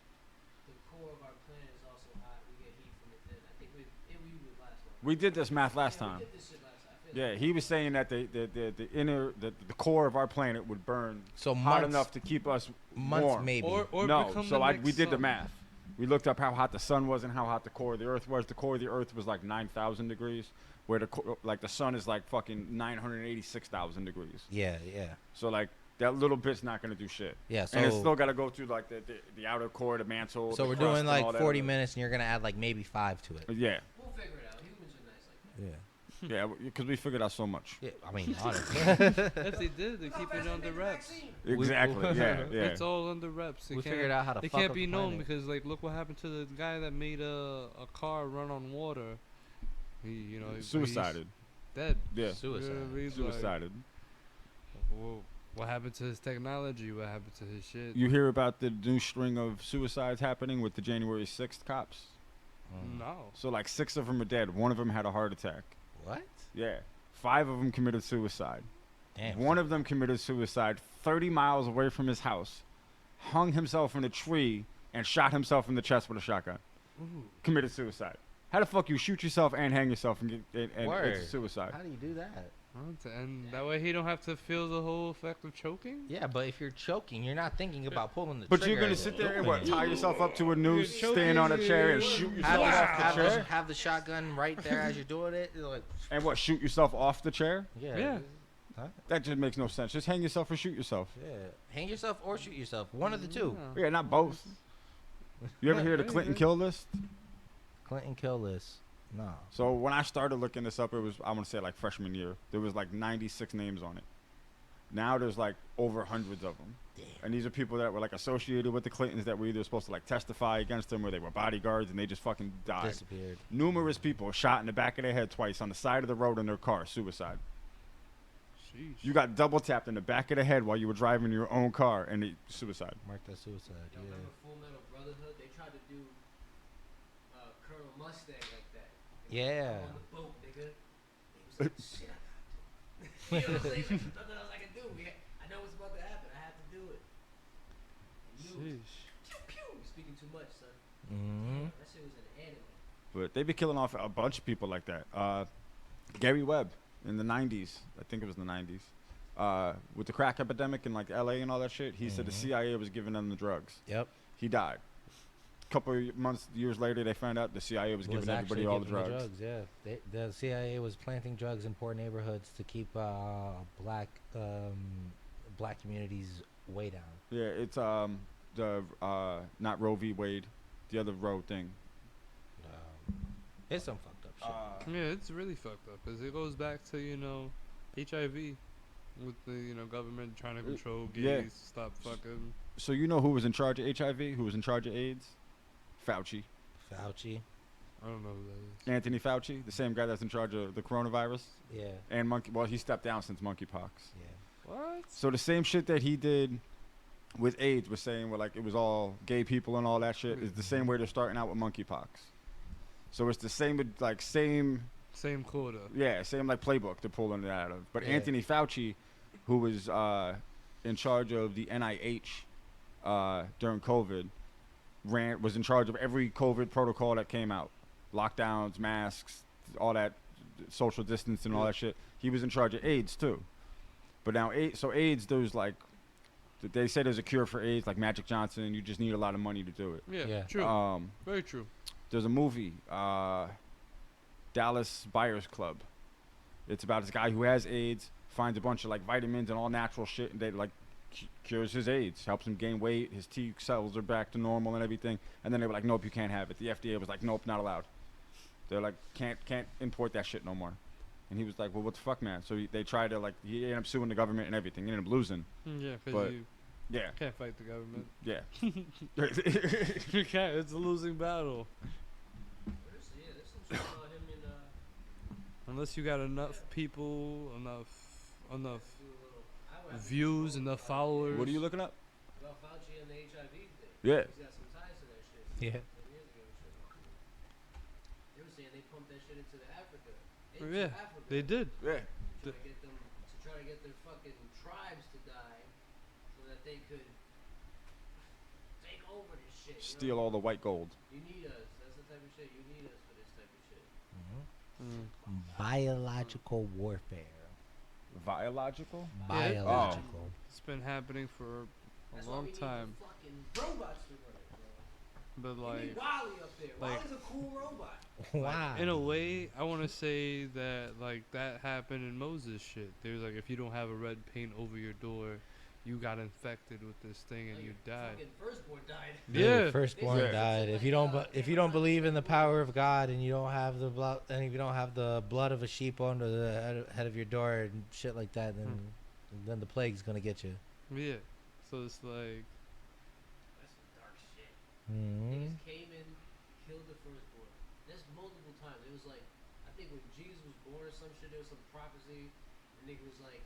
the core of our planet is also hot. We get heat from within. I think we would last longer. We did this math last Yeah, time. We did this shit last time. I feel Yeah, like he was saying that the core of our planet would burn So hot months, enough to keep us months warm. maybe. Or No, become so the we next did the sun. math. We looked up how hot the sun was and how hot the core of the earth was. The core of the earth was like 9,000 degrees, where the sun is like fucking 986,000 degrees. Yeah. So like that little bit's not gonna do shit. Yeah, And it's so- still got to go through like the outer core, the mantle. So the we're crust, doing and like all that 40 other- minutes, and you're gonna add like maybe 5 to it. Yeah, we'll figure it out. Humans are nice like that. Yeah. yeah, because we figured out so much. Yeah. I mean, honestly, If they did, they keep it under wraps. Exactly. yeah, yeah. It's all under wraps. we figured out how to. They fuck can't up be the known planet. because, like, look what happened to the guy that made a car run on water. He's Suicided. dead. Yeah, Suicide. he's like, suicided. well, what happened to his technology? What happened to his shit? You hear about the new string of suicides happening with the January 6th cops? No. So like 6 of them are dead. One of them had a heart attack. What? Yeah. 5 of them committed suicide. Damn. One of them committed suicide 30 miles away from his house, hung himself in a tree, and shot himself in the chest with a shotgun. Ooh. Committed suicide. How the fuck you shoot yourself and hang yourself and Word. it's suicide? How do you do that? And that way he don't have to feel the whole effect of choking. Yeah, but if you're choking, you're not thinking about pulling the But trigger. you're gonna as sit you're there and doing what? it. Tie yourself up to a noose, You're stand on a choking, chair, and yeah. shoot Have, yourself the, off have, the the, chair, have the shotgun right there as you're doing it. You're like, and what? Shoot yourself off the chair? Yeah. Huh? That just makes no sense. Just hang yourself or shoot yourself. Yeah. Hang yourself or shoot yourself. One of the two. Yeah. Yeah, not both. You ever hear the Yeah, Clinton yeah. kill list? Clinton kill list. No. So when I started looking this up, it was, I want to say, like freshman year. There was like 96 names on it. Now there's like over hundreds of them. And these are people that were like associated with the Clintons that were either supposed to like testify against them or they were bodyguards and they just fucking died. Disappeared. Numerous people shot in the back of their head twice on the side of the road in their car, suicide. Sheesh. You got double tapped in the back of the head while you were driving your own car and suicide. Mark that suicide. Y'all Yeah. remember Full Metal Brotherhood? They tried to do Colonel Mustang like that. Yeah. On the boat, nigga. They was like, shit, I got to do it. You know what I'm saying? There's nothing else I can do. I know what's about to happen. I have to do it. And you, Sheesh. pew, pew. You're speaking too much, son. Mm-hmm. That shit was an anime. But they be killing off a bunch of people like that. Gary Webb in the 90s, I think it was in the 90s, with the crack epidemic in like LA and all that shit, he said the Mhm. CIA was giving them the drugs. Yep. He died. Couple of years later, they found out the CIA was giving everybody actually all the giving drugs. Yeah, the CIA was planting drugs in poor neighborhoods to keep black communities way down. Yeah, it's the not Roe v. Wade, the other Roe thing. It's some fucked up shit. Yeah, it's really fucked up because it goes back to HIV, with the government trying to control gays, yeah. stop fucking. So you know who was in charge of HIV? Who was in charge of AIDS? Fauci. Fauci. I don't know who that is. Anthony Fauci, the same guy that's in charge of the coronavirus Yeah. and monkey. Well, he stepped down since monkeypox. Yeah. What? So the same shit that he did with AIDS was saying, well, like it was all gay people and all that shit, is the same way they're starting out with monkeypox. So it's the same, like same, Same quota. yeah, same like playbook they're pulling it out of. But Yeah. Anthony Fauci, who was in charge of the NIH during COVID, was in charge of every COVID protocol that came out, lockdowns, masks, all that, social distance and all that shit. He was in charge of AIDS too. But now AIDS, there's like, they say there's a cure for AIDS, like Magic Johnson. You just need a lot of money to do it. Yeah, Yeah. true. Very true. There's a movie, Dallas Buyers Club. It's about this guy who has AIDS, finds a bunch of like vitamins and all natural shit, and they like cures his AIDS, helps him gain weight, his T cells are back to normal and everything. And then they were like, nope, you can't have it. The FDA was like, nope, not allowed. They're like, can't import that shit no more. And he was like, well, what the fuck, man? So they tried to he ended up suing the government and everything. He ended up losing. Yeah, But- because you Yeah, can't fight the government. yeah. You can't. It's a losing battle. There's some shit about him in Unless you got enough people, enough do a little. I would have to views, do enough followers. What are you looking up? about Fauci and the HIV thing. Yeah. He's got some ties to that shit. Yeah. 10 years ago and shit. They were saying they pumped that shit into Africa. Yeah, Africa. they did. Yeah. To try to get their fucking tribes to die so that they could take over this shit. Steal all the white gold. You need us. That's the type of shit. You need us for this type of shit. Biological warfare. Biological? Biological. It's been happening for That's a why long we need time. the fucking robots to run it, bro. But We like, need Wally up there. like- Wally's a cool robot. Wow. in a way, I want to say that like that happened in Moses shit. There's like if you don't have a red paint over your door, you got infected with this thing and Like, you your died. Fucking firstborn died. Yeah. Your firstborn Yeah. died. If you don't, if you don't believe in the power of God, and you don't have the blood, and if you don't have the blood of a sheep under the head of your door and shit like that, then the plague's gonna get you. Yeah. So it's like, That's some dark shit. Mm-hmm. Niggas came in, killed the firstborn. That's multiple times. It was like, I think when Jesus was born or some shit, there was some prophecy. The nigga was like,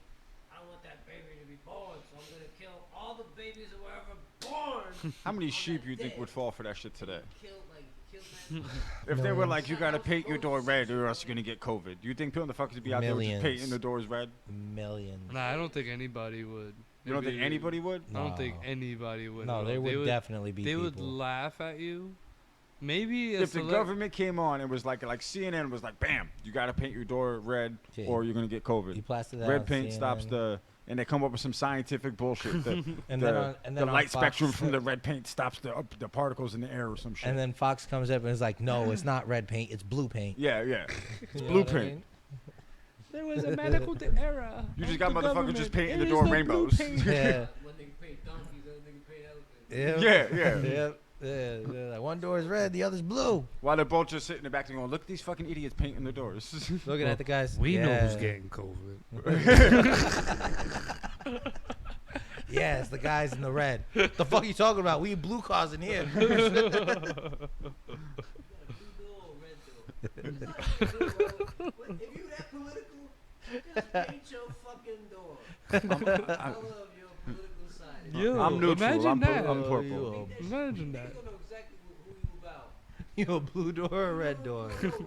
I don't want that baby to be born, so I'm gonna kill all the babies that were ever born. How many on sheep that you think day." would fall for that shit today? Killed man. If they were Millions. like, you gotta paint your door red or else you're gonna get COVID. Do you think motherfuckers would be out there just Millions. painting the doors red? Millions. nah, I don't think anybody would. You don't think Maybe- anybody would? I don't think No. anybody would. No, at there all. would definitely be They people. would laugh at you. Maybe If the government came on and was like CNN was like, bam, you gotta paint your door red Yeah. or you're gonna get COVID. You plastered that Red on paint stops CNN. and they come up with some scientific bullshit. The, And the, then on- and then the on light Fox- spectrum from the red paint stops the particles in the air or some shit. And then Fox comes up and is like, "No, it's not red paint. It's blue paint." yeah, yeah. You know blue what I paint. mean? there was a medical error. You just got motherfuckers just painting the door rainbows. Yeah. One nigga paint donkeys, the other nigga paint elephants. Yep. Yeah, yeah. Yep. Yeah. Like, one door is red, the other's blue. While they're both just sitting in the back and going, look at these fucking idiots painting the doors. Looking at the guys. We know who's yeah. getting COVID. Yeah, it's the guys in the red. The fuck you talking about? We blue cars in here. You got a blue door or red door? It's not blue, bro. If you that political, just paint your fucking door. I love your political side. Yo, I'm neutral. Imagine I'm that. purple. You Imagine that. Niggas don't know exactly who you about. You a blue door or a red door? Right away if you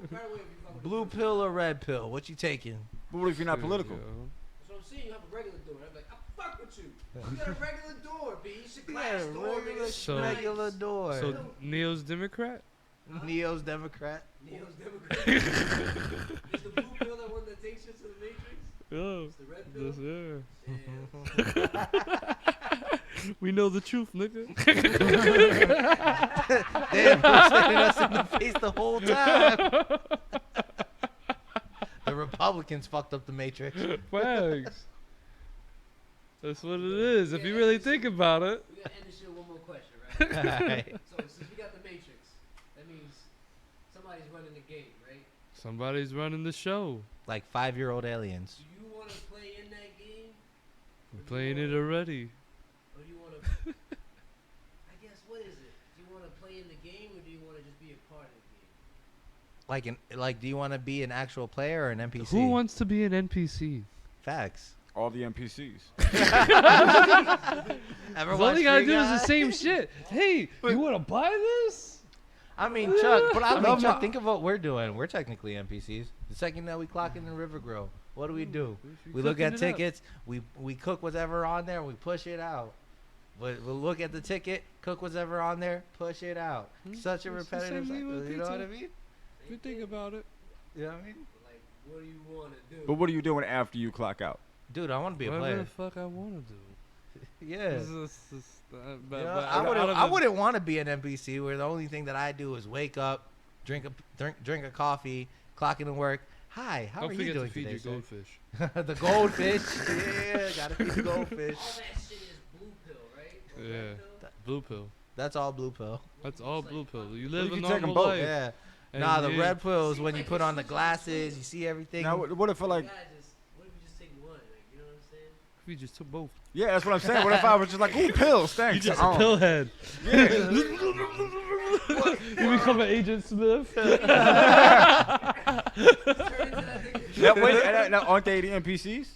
fuck with Blue the pill or red pill? What you taking? But what if you're not political? Yo. That's what I'm saying. You have a regular door. I'm like, I fuck with you. You got a regular door, B. It's a Yeah, glass door, regular, nigga. So- regular door. So Neo's Democrat? Neo's Democrat. Neo's Democrat. It's the blue pill that one that takes you to the Matrix. Oh, It's the red pill. this, yeah. Yeah. We know the truth, nigga. They've been staring us in the face the whole time. The Republicans fucked up the Matrix. Facts. That's what it is. If you really think about it. We gotta end this shit with one more question, right? Alright. So since we got the Matrix, that means somebody's running the game, right? Somebody's running the show. Like 5-year-old aliens. Do you want to play in that game? We're playing it already. Or do you want to? I guess what is it? Do you want to play in the game, or do you want to just be a part of the game? Like, do you want to be an actual player or an NPC? Who wants to be an NPC? Facts. All the NPCs. Ever All watch you gotta Free do is Guy? the same shit. Hey, you wanna buy this? I mean, Chuck, but I mean, Love Chuck, my- think of what we're doing. We're technically NPCs. The second that we clock in River Grove, what do? We look at tickets. We cook whatever on there. We push it out. We'll look at the ticket, cook whatever on there, push it out. Such a It's the repetitive same thing cycle. with You know what I pizza. mean? If you think about it. You know what I mean? Like, what do you want to do? But what are you doing after you clock out? Dude, I want to be a Whatever player. the fuck I wanna do. Yeah. This is, but You know, out I of the- wouldn't want to be an NPC where the only thing that I do is wake up, drink a coffee, clock in to work. Hi, how Don't are you forget doing to feed today, your sir? goldfish. The goldfish. Yeah, gotta feed the goldfish. All that shit is blue pill, right? Or Yeah. red pill? Blue pill. That's all blue pill. That's all blue pill. You Well, live you a can take 'em normal both. life. Yeah. and Nah, the you- red pill is when you put on the glasses, you see everything. Now, what if I like? What if you just take one? Like, you know what I'm saying? We just took both. Yeah, that's what I'm saying. What if I was just like, ooh, pills, You thanks. just a pillhead. You become an Agent Smith. Turn into that nigga. Now, wait, now, aren't they the NPCs?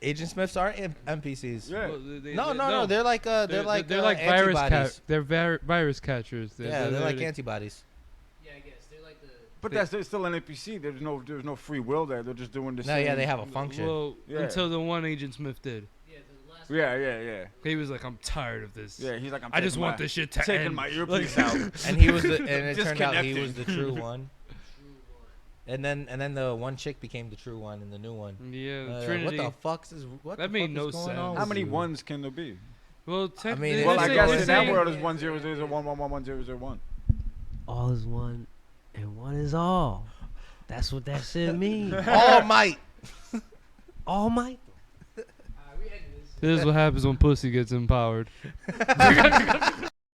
Agent Smiths aren't NPCs. Yeah. Well, No. They're like they're like antibodies. virus catchers. Yeah, they're like antibodies. Yeah, I guess they're like the. But they're still an NPC. There's no free will there. They're just doing the No, same. yeah, they have a function. Well, Yeah. until the one Agent Smith did. Yeah, the last. Yeah. He was like, I'm tired of this. Yeah, he's like, I just want this shit to taking end. my earpiece out. And he was, and it turned out he Disconnecting. was the true one. True one. And then the one chick became the true one in the new one. Yeah, Trinity. What the fuck's is what? That the made fuck no is going sense. on How with many you? ones can there be? Well, mean, Well, I guess they're in that saying- world is 10001110001. All is one, and one is all. That's what that shit means. All might. All might. This is what happens when pussy gets empowered.